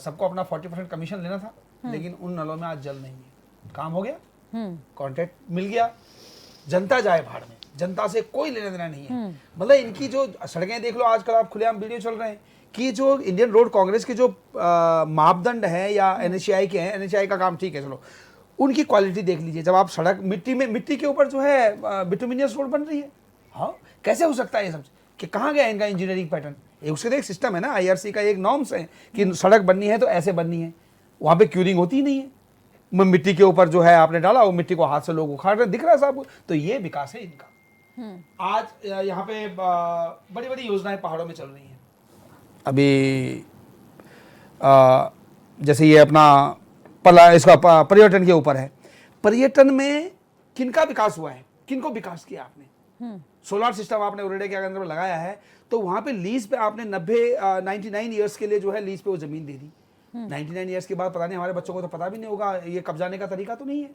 सबको अपना 40% कमीशन लेना था, लेकिन उन नलों में आज जल नहीं है। काम हो गया, कॉन्ट्रैक्ट मिल गया, जनता जाए भाड़ में, जनता से कोई लेना देना नहीं है। मतलब इनकी जो सड़कें देख लो, आजकल आप खुलेआम वीडियो चल रहे हैं कि जो इंडियन रोड कांग्रेस के जो मापदंड है या एनएचएआई के हैं, एनएचएआई का काम ठीक है चलो, उनकी क्वालिटी देख लीजिए। जब आप सड़क मिट्टी के ऊपर जो है बिटुमिनियस रोड बन रही है, हाँ कैसे हो सकता है ये सब? कि कहाँ गया इनका इंजीनियरिंग पैटर्न? उसके एक सिस्टम है ना, आईआरसी का एक नॉर्म्स है कि सड़क बननी है तो ऐसे बननी है। वहाँ पे क्यूरिंग होती ही नहीं है, मिट्टी के ऊपर जो है आपने डाला, वो मिट्टी को हाथ से लोग उखाड़ रहे, दिख रहा है साहब। तो ये विकास है इनका। आज यहाँ पे बड़ी बड़ी योजनाएं पहाड़ों में चल रही हैं। अभी जैसे ये अपना इसका पर्यटन के ऊपर है। पर्यटन में किनका विकास हुआ है, किनको विकास किया आपने? सोलर सिस्टम आपने उरेडे के अंदर में लगाया है, तो वहां पे लीज पे आपने 99 ईयर्स के लिए जो है लीज पे वो जमीन दे दी। 99 ईयर्स के बाद पता नहीं, हमारे बच्चों को तो पता भी नहीं होगा ये कब्जाने का तरीका तो नहीं है।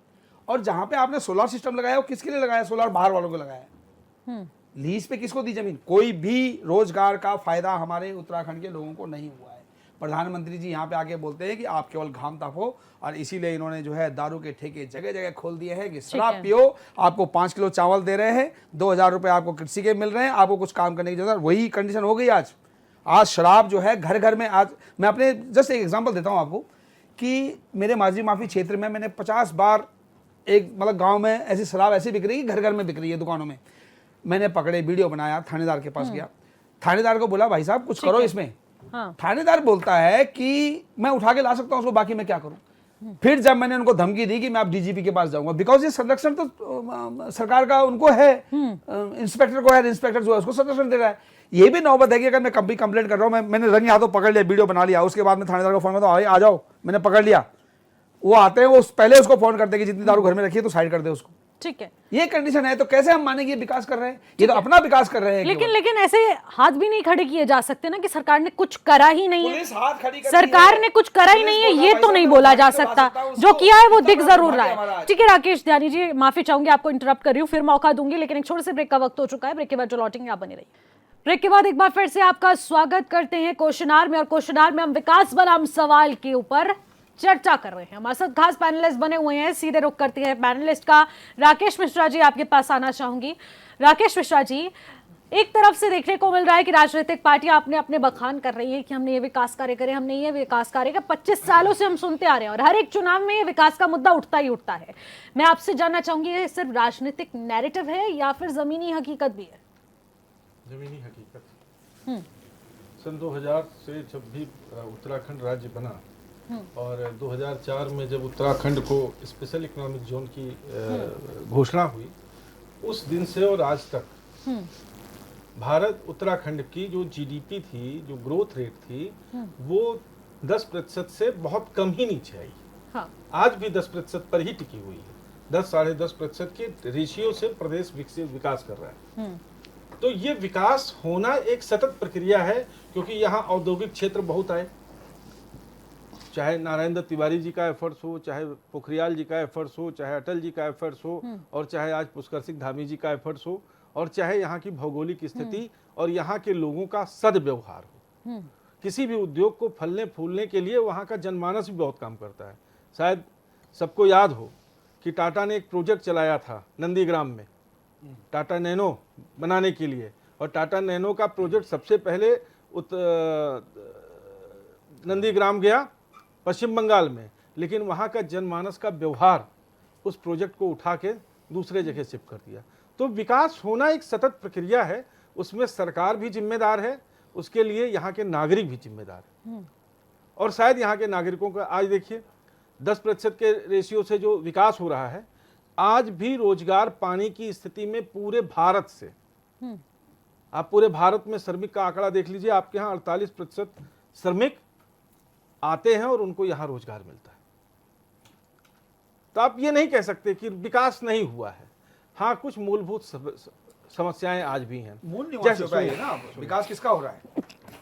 और जहां पे आपने सोलर सिस्टम लगाया वो किसके लिए लगाया? सोलर बाहर वालों को लगाया। लीज पे किसको दी जमीन? कोई भी रोजगार का फायदा हमारे उत्तराखंड के लोगों को नहीं हुआ है। प्रधानमंत्री जी यहाँ पे आके बोलते हैं कि आप केवल घाम तापो, और इसीलिए इन्होंने जो है दारू के ठेके जगह जगह खोल दिए हैं कि शराब पियो, आपको 5 किलो चावल दे रहे हैं, 2,000 रुपये आपको कृषि के मिल रहे हैं, आपको कुछ काम करने की जरूरत। वही कंडीशन हो गई आज शराब जो है घर घर में। आज मैं अपने जस्ट एक एग्जांपल देता हूँ आपको कि मेरे माजी माफी क्षेत्र में मैंने 50 बार एक मतलब गाँव में ऐसी शराब ऐसी बिक रही है, घर घर में बिक रही है दुकानों में। मैंने पकड़े, वीडियो बनाया, थानेदार के पास गया, थानेदार को बोला भाई साहब कुछ करो इसमें। हाँ। थानेदार बोलता है कि मैं उठा के ला सकता हूं उसको, बाकी मैं क्या करूं। फिर जब मैंने उनको धमकी दी कि मैं आप डीजीपी के पास जाऊंगा, बिकॉज ये संरक्षण तो सरकार का उनको है, इंस्पेक्टर को है, इंस्पेक्टर जो है उसको संरक्षण दे रहा है। ये भी नौबत है कि अगर मैं कभी कंप्लेंट कर रहा हूँ, मैंने रंग हाथों पकड़ लिया, वीडियो बना लिया, उसके बाद में थानेदार को फोन करता हूँ, आ जाओ मैंने पकड़ लिया। वो आते हैं, वो पहले उसको फोन करते हैं कि जितनी दारू घर में रखी है तो साइड कर दे उसको। ठीक है, ये कंडीशन है, तो कैसे हम मानेंगे विकास कर रहे हैं? ये तो अपना विकास कर रहे हैं लेकिन केवल। लेकिन ऐसे हाथ भी नहीं खड़े किए जा सकते ना कि सरकार ने कुछ करा ही नहीं है। पुलिस हाथ खड़ी करती सरकार है, ने कुछ करा ही पुलिस नहीं है, को ये भाई तो साहब नहीं मैं बोला जा बात करवा सकता। सकता हूं, जो उसको किया है वो इतना दिख बड़ा जरूर रहा दुर्भाग्य हमारा है। आज। ठीक है राकेश ध्यानी जी, माफी चाहूंगी, आपको इंटरप्ट कर रही हूँ, फिर मौका दूंगी, लेकिन एक छोटे से ब्रेक का वक्त हो चुका है। ब्रेक के बाद जो लौटेंगे आप बने रहिए। ब्रेक के बाद एक बार फिर से आपका स्वागत करते हैं क्वेश्चनार में, और क्वेश्चनार में हम विकास बनाम सवाल के ऊपर चर्चा कर रहे हैं। हमारे साथ खास पैनलिस्ट बने हुए हैं, सीधे रुख करते हैं पैनलिस्ट का। राकेश मिश्रा जी, आपके पास आना चाहूंगी। राकेश मिश्रा जी, एक तरफ से देखने को मिल रहा है कि राजनीतिक पार्टियां अपने अपने बखान कर रही हैं कि हमने ये विकास कार्य करे, हमने ये विकास कार्य का 25 सालों से हम सुनते आ रहे हैं, और हर एक चुनाव में ये विकास का मुद्दा उठता ही उठता है। मैं आपसे जानना चाहूंगी, ये सिर्फ राजनीतिक नैरेटिव है या फिर जमीनी हकीकत भी है? जमीनी हकीकत। सन 2000 से जब भी उत्तराखंड राज्य बना और 2004 में जब उत्तराखंड को स्पेशल इकोनॉमिक जोन की घोषणा हुई, उस दिन से और आज तक भारत उत्तराखंड की जो जीडीपी थी, जो ग्रोथ रेट थी, वो 10% से बहुत कम ही नीचे आई। हाँ। आज भी 10% पर ही टिकी हुई है। 10-10.5% के रेशियो से प्रदेश विकास कर रहा है। तो ये विकास होना एक सतत प्रक्रिया है, क्योंकि यहाँ औद्योगिक क्षेत्र बहुत आए, चाहे नारायण दत्त तिवारी जी का एफर्ट्स हो, चाहे पोखरियाल जी का एफर्ट्स हो, चाहे अटल जी का एफर्ट्स हो, और चाहे आज पुष्कर सिंह धामी जी का एफर्ट्स हो, और चाहे यहाँ की भौगोलिक स्थिति और यहाँ के लोगों का सदव्यवहार हो। किसी भी उद्योग को फलने फूलने के लिए वहाँ का जनमानस भी बहुत काम करता है। शायद सबको याद हो कि टाटा ने एक प्रोजेक्ट चलाया था नंदीग्राम में, टाटा नैनो बनाने के लिए, और टाटा नैनो का प्रोजेक्ट सबसे पहले नंदीग्राम गया पश्चिम बंगाल में, लेकिन वहाँ का जनमानस का व्यवहार उस प्रोजेक्ट को उठा के दूसरे जगह शिफ्ट कर दिया। तो विकास होना एक सतत प्रक्रिया है, उसमें सरकार भी जिम्मेदार है, उसके लिए यहाँ के नागरिक भी जिम्मेदार है। और शायद यहाँ के नागरिकों का आज देखिए 10% के रेशियो से जो विकास हो रहा है, आज भी रोजगार पाने की स्थिति में पूरे भारत से, आप पूरे भारत में श्रमिक का आंकड़ा देख लीजिए, आपके यहाँ 48% श्रमिक आते हैं और उनको यहाँ रोजगार मिलता है। तो आप ये नहीं कह सकते कि विकास नहीं हुआ है। हाँ, कुछ मूलभूत समस्याएं आज भी हैं। मूल निवासियों का है ना, विकास किसका हो रहा है?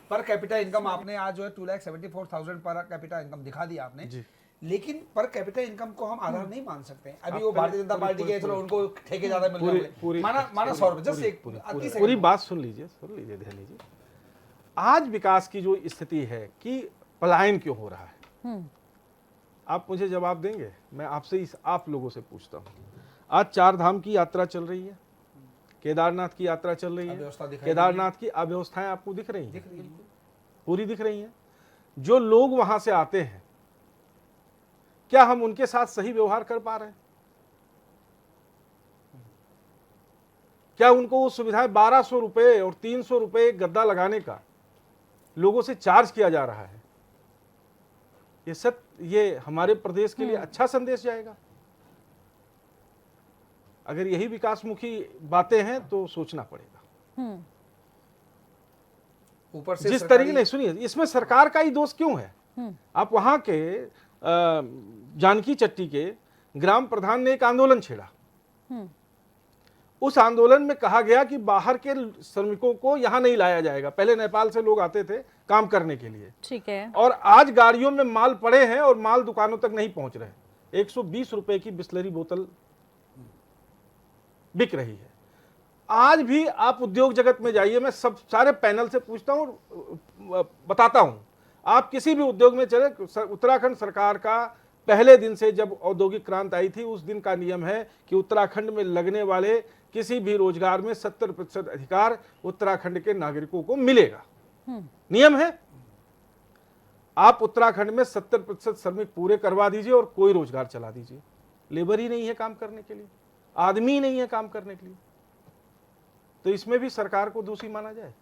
पर कैपिटा इनकम आपने आज जो है 2,74,000 पर कैपिटा इनकम दिखा दी आपने जी। लेकिन पर कैपिटा इनकम को हम आधार नहीं मान सकते। अभी वो भारतीय जनता पार्टी के, चलो उनको ठेके ज्यादा मिल रहे हैं, माना 100 रुपए, जस्ट एक पूरी बात सुन लीजिए, ध्यान लीजिए। आज विकास की जो स्थिति है कि पलायन क्यों हो रहा है, आप मुझे जवाब देंगे? मैं आपसे आप लोगों से पूछता हूँ। आज 4 धाम की यात्रा चल रही है, केदारनाथ की यात्रा चल रही है, केदारनाथ की अव्यवस्थाएं आपको दिख रही हैं? पूरी दिख रही हैं। जो लोग वहां से आते हैं, क्या हम उनके साथ सही व्यवहार कर पा रहे हैं? क्या उनको वो सुविधाएं 1200 रुपए और 300 रुपए गद्दा लगाने का लोगों से चार्ज किया जा रहा है? ये हमारे प्रदेश के लिए अच्छा संदेश जाएगा? अगर यही विकासमुखी बातें हैं तो सोचना पड़ेगा। ऊपर से जिस तरीके नहीं, सुनिए, इसमें सरकार का ही दोष क्यों है? आप वहां के जानकी चट्टी के ग्राम प्रधान ने एक आंदोलन छेड़ा। उस आंदोलन में कहा गया कि बाहर के श्रमिकों को यहां नहीं लाया जाएगा। पहले नेपाल से लोग आते थे काम करने के लिए, ठीक है, और आज गाड़ियों में माल पड़े हैं और माल दुकानों तक नहीं पहुंच रहे। 120 रुपए की बिस्लरी बोतल बिक रही है। आज भी आप उद्योग जगत में जाइए, मैं सारे पैनल से पूछता हूं, बताता हूं, आप किसी भी उद्योग में चले, उत्तराखंड सरकार का पहले दिन से जब औद्योगिक क्रांति आई थी, उस दिन का नियम है कि उत्तराखंड में लगने वाले किसी भी रोजगार में 70% अधिकार उत्तराखंड के नागरिकों को मिलेगा। नियम है। आप उत्तराखंड में 70% श्रमिक पूरे करवा दीजिए और कोई रोजगार चला दीजिए। लेबर ही नहीं है काम करने के लिए, आदमी ही नहीं है काम करने के लिए, तो इसमें भी सरकार को दोषी माना जाए?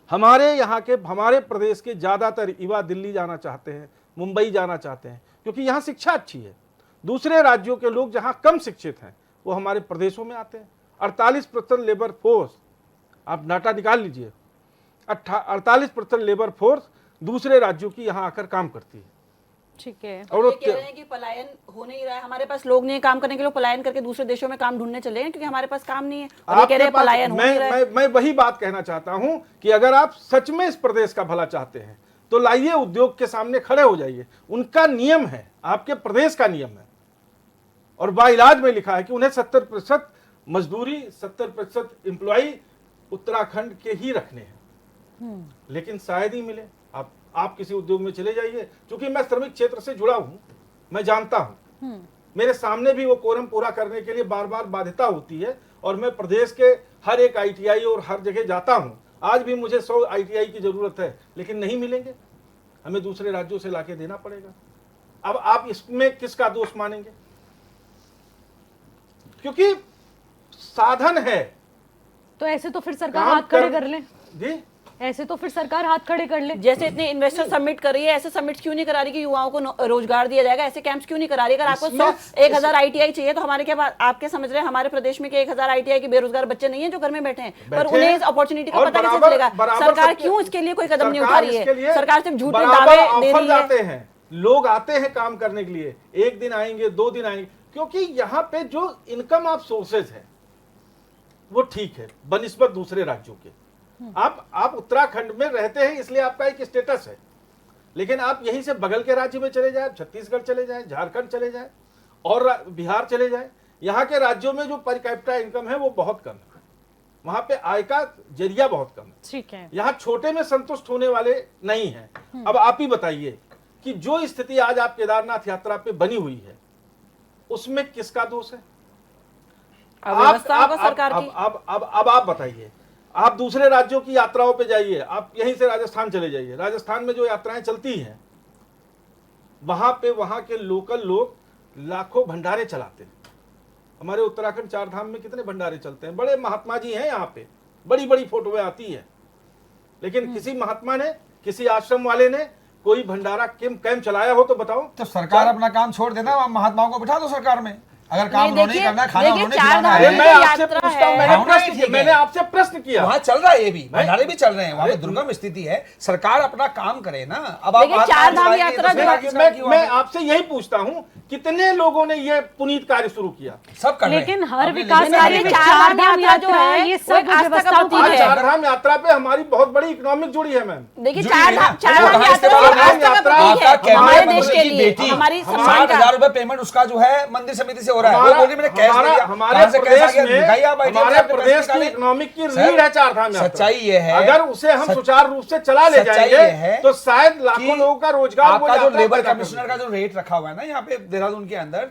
हमारे यहाँ के, हमारे प्रदेश के ज्यादातर युवा दिल्ली जाना चाहते हैं, मुंबई जाना चाहते हैं, क्योंकि यहाँ शिक्षा अच्छी है। दूसरे राज्यों के लोग जहाँ कम शिक्षित हैं वो हमारे प्रदेशों में आते हैं। 48% लेबर फोर्स, आप डाटा निकाल लीजिए, 48% लेबर फोर्स दूसरे राज्यों की यहाँ आकर काम करती है। ठीक है। और ये कह रहे हैं कि पलायन हो नहीं रहा है, हमारे पास लोग नहीं है काम करने के लिए, पलायन करके दूसरे देशों में काम ढूंढने चले हैं क्योंकि हमारे पास काम नहीं है। और ये कह रहे हैं पलायन हो नहीं रहा है। मैं वही बात कहना चाहता हूं कि अगर आप सच में इस प्रदेश का भला चाहते हैं तो लाइए उद्योग के सामने खड़े हो जाइए। उनका नियम है, आपके प्रदेश का नियम है, और बाइलाज में लिखा है कि उन्हें 70% मजदूरी, 70% एम्प्लॉय उत्तराखंड के ही रखने हैं। लेकिन शायद ही मिले। आप किसी उद्योग में चले जाइए, क्योंकि मैं श्रमिक क्षेत्र से जुड़ा हूं, मैं जानता हूं, मेरे सामने भी वो कोरम पूरा करने के लिए बार बार बाध्यता होती है, और मैं प्रदेश के हर एक ITI और हर जगह जाता हूं। आज भी मुझे 100 ITI की जरूरत है, लेकिन नहीं मिलेंगे, हमें दूसरे राज्यों से लाके देना पड़ेगा। अब आप इसमें किसका दोष मानेंगे? क्योंकि साधन है। तो ऐसे तो फिर सरकार हाथ खड़े कर ले। जी, ऐसे तो फिर सरकार हाथ खड़े कर ले। जैसे इतने इन्वेस्टर सबमिट कर रही है, ऐसे सबमिट क्यों नहीं करा रही कि युवाओं को रोजगार दिया जाएगा? ऐसे कैंप्स क्यों नहीं करा रही? अगर आपको 1,000 ITI चाहिए तो हमारे क्या आपके समझ रहे हैं हमारे प्रदेश में 1,000 ITI के बेरोजगार बच्चे नहीं है जो घर में बैठे हैं, पर उन्हें इस अपॉर्चुनिटी का पता कैसे चलेगा? सरकार क्यों इसके लिए कोई कदम नहीं उठा रही है? सरकार सिर्फ झूठे दावे दे रही है। लोग आते हैं काम करने के लिए, एक दिन आएंगे, 2 दिन आएंगे, क्योंकि यहाँ पे जो इनकम ऑफ सोर्सेज है वो ठीक है बनिस्बत दूसरे राज्यों के। आप उत्तराखंड में रहते हैं इसलिए आपका एक स्टेटस है, लेकिन आप यहीं से बगल के राज्य में चले जाए, छत्तीसगढ़ चले जाए, झारखंड चले जाए और बिहार चले जाए, यहाँ के राज्यों में जो पर कैपिटा इनकम है वो बहुत कम है, वहां पे आय का जरिया बहुत कम है। ठीक है। यहाँ छोटे में संतुष्ट होने वाले नहीं हैं। अब आप ही बताइए कि जो स्थिति आज आप केदारनाथ यात्रा पे बनी हुई है उसमें किसका दोष है? सरकार की। अब आप बताइए, आप दूसरे राज्यों की यात्राओं पे जाइए, आप यहीं से राजस्थान चले जाइए, राजस्थान में जो यात्राएं चलती हैं वहां पे वहां के लोकल लोग लाखों भंडारे चलाते हैं। हमारे उत्तराखंड 4 धाम में कितने भंडारे चलते हैं, बड़े महात्मा जी हैं यहाँ पे, बड़ी बड़ी फोटोएं आती हैं, लेकिन किसी महात्मा ने, किसी आश्रम वाले ने कोई भंडारा कैंप चलाया हो तो बताओ। तो सरकार अपना काम छोड़ देना, महात्माओं को बिठा दो सरकार में, अगर काम उन्होंने करना है, खाना उन्होंने खिलाना है। मैं आपसे पूछता हूं, मैंने आपसे प्रश्न किया। वहाँ चल रहा है, ये भी भंडारे भी चल रहे हैं, वहाँ पे दुर्गम स्थिति है, सरकार अपना काम करे ना। अब आप चार धाम यात्रा मैं आपसे यही पूछता हूँ, कितने लोगों ने ये पुनीत कार्य शुरू किया? सब कर रहे हैं। लेकिन हर विकास कार्य में चार धाम यात्रा है, ये सब व्यवस्थाओं की है। 4 धाम यात्रा पे हमारी बहुत बड़ी इकोनॉमिक जुड़ी है मैम। देखिए 4 धाम यात्रा हमारे देश के लिए, हमारी 60,000 रुपए पेमेंट उसका जो है मंदिर समिति से हो रहा है। हमारे प्रदेश की इकोनॉमिक की रीढ़ है 4 धाम यात्रा। सच्चाई ये है, अगर उसे हम सुचारू रूप से चला ले जाएंगे तो शायद लाखों लोगों का रोजगार। आपका जो लेबर कमिश्नर का जो रेट रखा हुआ है ना यहाँ पे देहरादून के अंदर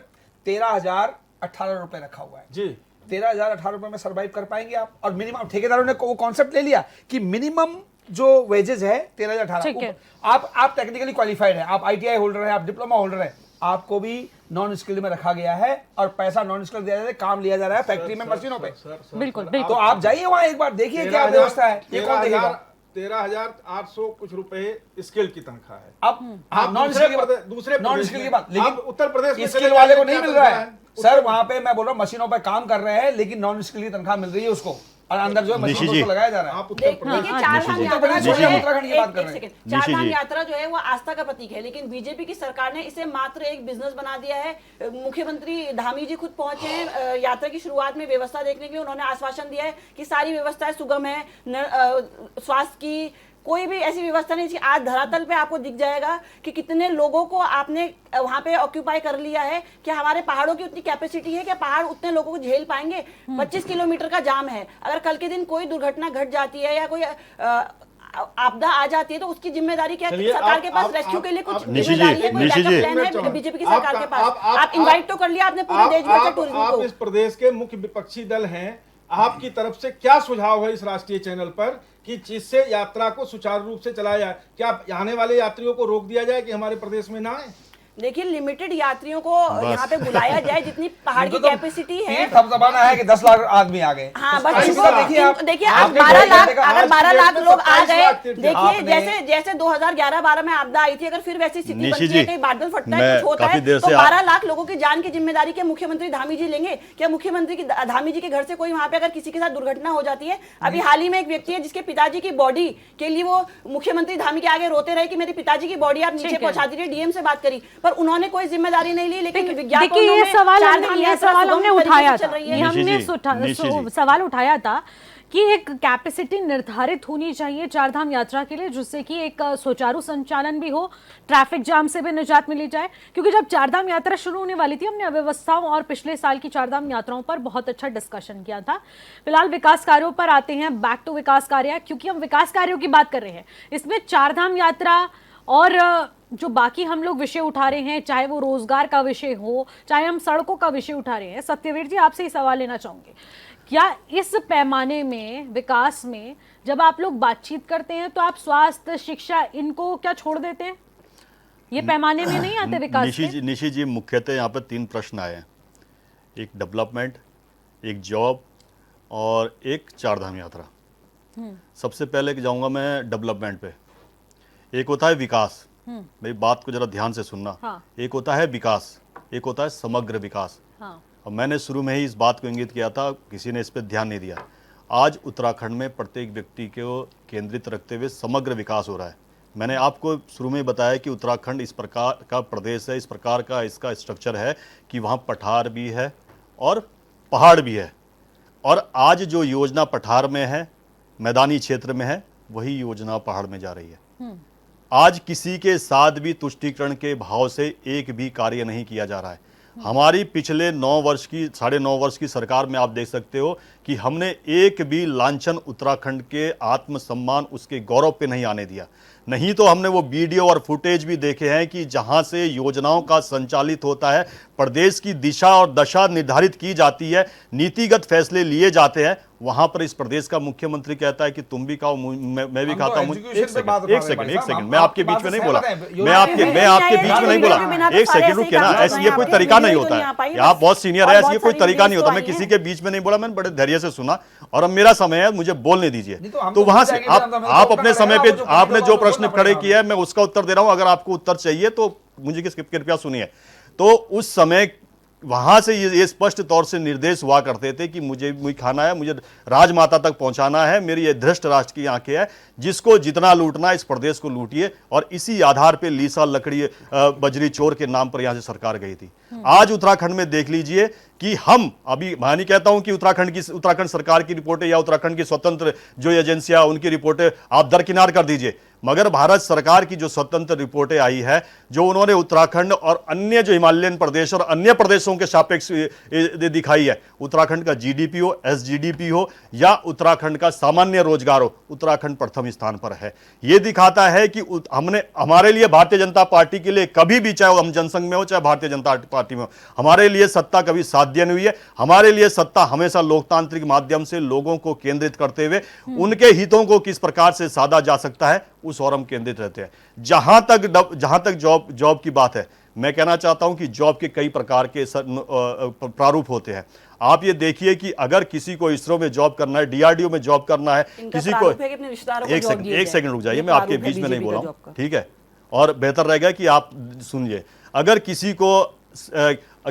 13,018 रुपए रखा हुआ है जी। 13,018 रुपए में सर्वाइव कर पाएंगे आप? और मिनिमम ठेकेदारों ने वो कॉन्सेप्ट ले लिया कि मिनिमम जो वेजेस है 13,018। आप टेक्निकली क्वालिफाइड है, आप ITI होल्डर है, आप डिप्लोमा होल्डर है, आपको भी नॉन स्किल्ड में रखा गया है और पैसा नॉन स्किल्ड दिया जा रहा है, काम लिया जा रहा है फैक्ट्री में, मशीनों पे। बिल्कुल तो आप जाइए वहां एक बार, देखिए क्या व्यवस्था है। ये कौन देखेगा? 13,800 कुछ रुपए स्किल की तनख्वाह है। अब नॉन स्किल की बात, दूसरे नॉन स्किल की बात, लेकिन उत्तर प्रदेश में स्किल वाले को नहीं मिल रहा है सर। वहां पे मैं बोल रहा हूँ मशीनों पे काम कर रहे हैं, लेकिन नॉन स्किल की तनख्वाह मिल रही है उसको, और अंदर जो है मशीनों को लगाया जा रहा है। आप उत्तर प्रदेश, चार धाम यात्रा जो है, उत्तराखंड की बात कर रहे हैं। चार धाम यात्रा जो है वो आस्था का प्रतीक है, लेकिन बीजेपी की सरकार ने इसे मात्र एक बिजनेस बना दिया है। मुख्यमंत्री धामी जी खुद पहुंचे हैं यात्रा की शुरुआत में व्यवस्था देखने के लिए। उन्होंने आश्वासन दिया है कि सारी व्यवस्थाएं सुगम है, स्वास्थ्य की कोई भी ऐसी व्यवस्था नहीं थी। आज धरातल पे आपको दिख जाएगा कि कितने लोगों को आपने वहां पे ऑक्यूपाई कर लिया है। क्या हमारे पहाड़ों की उतनी कैपेसिटी है? क्या पहाड़ उतने लोगों को झेल पाएंगे? 25 किलोमीटर का जाम है। अगर कल के दिन कोई दुर्घटना घट जाती है या कोई आपदा आ जाती है तो उसकी जिम्मेदारी क्या सरकार के पास? रेस्क्यू के लिए कुछ जिम्मेदारी है, कोई बैकअप प्लान है बीजेपी की सरकार के पास? आप इनवाइट तो कर लिया आपने पूरे देश भर से टूरिज्म को। आप इस प्रदेश के मुख्य विपक्षी दल हैं, आपकी तरफ से क्या सुझाव है इस राष्ट्रीय चैनल पर कि जिससे यात्रा को सुचारू रूप से चलाया जाए? क्या आने वाले यात्रियों को रोक दिया जाए कि हमारे प्रदेश में ना आए? देखिए लिमिटेड यात्रियों को यहाँ पे बुलाया जाए, जितनी पहाड़ की इनको तो कैपेसिटी है। तीर थपथपाना है कि 10 लाख आदमी आ गए। हाँ बस ऐसी इनको बात देखिए आप, देखिए आपने 12 लाख, देखा, अगर आज 12 की लाख डेट में लोग आ 27 गए, लाख तीर्थ देखिए आपने- जैसे 2011-12 में आपदा आई थी, अगर फिर वैसी स्थिति निशी बनती है, जी, कहीं बादल फटता मैं है, कुछ होता काफी है, देर तो से 12 लाख लोगों की जान की जिम्मेदारी क्या मुख्यमंत्री धामी जी लेंगे? क्या मुख्यमंत्री की धामी जी के घर से कोई वहां पे अगर किसी के साथ दुर्घटना हो जाती है, अभी हाल ही में एक व्यक्ति है जिसके पिताजी की बॉडी के लिए वो मुख्यमंत्री धामी के आगे रोते रहे कि मेरे पिताजी की बॉडी आप नीचे ठीक है। पहुंचा दीजिए, डीएम से बात करी, पर उन्होंने कोई जिम्मेदारी नहीं ली। लेकिन विज्ञापनों देखिए ये में सवाल चारधाम हमने यात्रा सुगम तरीके उठाया से था, चल रही ये है। हमने निशी जी। सवाल उठाया था कि एक कैपेसिटी निर्धारित होनी चाहिए चारधाम यात्रा के लिए, जिससे कि एक सुचारू संचालन भी हो, ट्रैफिक जाम से भी निजात मिली जाए। क्योंकि जब चारधाम यात्रा शुरू होने वाली थी, हमने अव्यवस्थाओं और पिछले साल की चारधाम यात्राओं पर बहुत अच्छा डिस्कशन किया था। फिलहाल विकास कार्यों पर आते हैं, बैक टू विकास कार्य, क्योंकि हम विकास कार्यों की बात कर रहे हैं। इसमें चारधाम यात्रा और जो बाकी हम लोग विषय उठा रहे हैं, चाहे वो रोजगार का विषय हो, चाहे हम सड़कों का विषय उठा रहे हैं। सत्यवीर जी, आपसे ही सवाल लेना चाहूंगे, क्या इस पैमाने में विकास में जब आप लोग बातचीत करते हैं तो आप स्वास्थ्य, शिक्षा, इनको क्या छोड़ देते हैं? ये पैमाने में नहीं आते विकास के? निशी जी, मुख्यतः यहाँ पर 3 प्रश्न आए हैं, एक डेवलपमेंट, एक जॉब और एक चारधाम यात्रा। सबसे पहले जाऊंगा मैं डेवलपमेंट पे। एक होता है विकास, मेरी बात को जरा ध्यान से सुनना। हाँ। एक होता है विकास, एक होता है समग्र विकास। हाँ। और मैंने शुरू में ही इस बात को इंगित किया था, किसी ने इस पर ध्यान नहीं दिया। आज उत्तराखंड में प्रत्येक व्यक्ति को केंद्रित रखते हुए समग्र विकास हो रहा है। मैंने आपको शुरू में बताया कि उत्तराखंड इस प्रकार का प्रदेश है, इस प्रकार का इसका स्ट्रक्चर है कि वहाँ पठार भी है और पहाड़ भी है। और आज जो योजना पठार में है, मैदानी क्षेत्र में है, वही योजना पहाड़ में जा रही है। आज किसी के साथ भी तुष्टीकरण के भाव से एक भी कार्य नहीं किया जा रहा है। हमारी पिछले 9 वर्ष की, 9.5 वर्ष की सरकार में आप देख सकते हो कि हमने एक भी लांछन उत्तराखंड के आत्मसम्मान, उसके गौरव पे नहीं आने दिया। नहीं तो हमने वो वीडियो और फुटेज भी देखे हैं कि जहां से योजनाओं का संचालित होता है, प्रदेश की दिशा और दशा निर्धारित की जाती है, नीतिगत फैसले लिए जाते हैं, वहां पर इस प्रदेश का मुख्यमंत्री कहता है कि तुम भी खाओ, मैं भी खाता हूं। एक सेकंड, मैं आपके बीच में नहीं बोला, मैं आपके बीच में नहीं बोला। एक सेकंड रुकिए ना, ऐसे ये कोई तरीका नहीं होता है। आप बहुत सीनियर है, ऐसे ये कोई तरीका नहीं होता। मैं किसी के बीच में नहीं बोला, मैंने बड़े धैर्य से सुना और अब मेरा समय है, मुझे बोलने दीजिए। तो वहां से आप अपने समय पे आपने जो प्रश्न खड़े किया है, मैं उसका उत्तर दे रहा हूं। अगर आपको उत्तर चाहिए तो मुझे कृपया सुनिए। तो उस समय वहां से ये स्पष्ट तौर से निर्देश हुआ करते थे कि मुझे खाना है, मुझे राजमाता तक पहुंचाना है, मेरी ये धृष्ट राष्ट्र की आंखें हैं, जिसको जितना लूटना है इस प्रदेश को लूटिए। और इसी आधार पे लीसा लकड़ी बजरी चोर के नाम पर यहां से सरकार गई थी। आज उत्तराखंड में देख लीजिए कि हम अभी, मैं नहीं कहता हूं कि उत्तराखंड सरकार की रिपोर्टें या उत्तराखंड की स्वतंत्र जो एजेंसियां उनकी रिपोर्टें आप दरकिनार कर दीजिए, मगर भारत सरकार की जो स्वतंत्र रिपोर्टें आई है, जो उन्होंने उत्तराखंड और अन्य जो हिमालयन प्रदेश और अन्य प्रदेशों के सापेक्ष दिखाई है, उत्तराखंड का जीडीपी हो, एसजीडीपी हो या उत्तराखंड का सामान्य रोजगार हो, उत्तराखंड प्रथम स्थान पर है। यह दिखाता है कि हमने, हमारे लिए भारतीय जनता पार्टी के लिए कभी भी, चाहे हम जनसंघ में हो चाहे भारतीय जनता पार्टी में हो, हमारे लिए सत्ता कभी साध्य नहीं हुई है। हमारे लिए सत्ता हमेशा लोकतांत्रिक माध्यम से लोगों को केंद्रित करते हुए उनके हितों को किस प्रकार से साधा जा सकता है, उस ओर हम केंद्रित रहते हैं। जहां तक जॉब की बात है, मैं कहना चाहता हूं कि जॉब के कई प्रकार के प्रारूप होते हैं। आप ये देखिए कि अगर किसी को इसरो में जॉब करना है, डीआरडीओ में जॉब करना है, किसी को, एक सेकंड रुक जाइए, मैं आपके बीच में नहीं बोला हूं, ठीक है? और बेहतर रहेगा कि आप सुनिए। अगर किसी को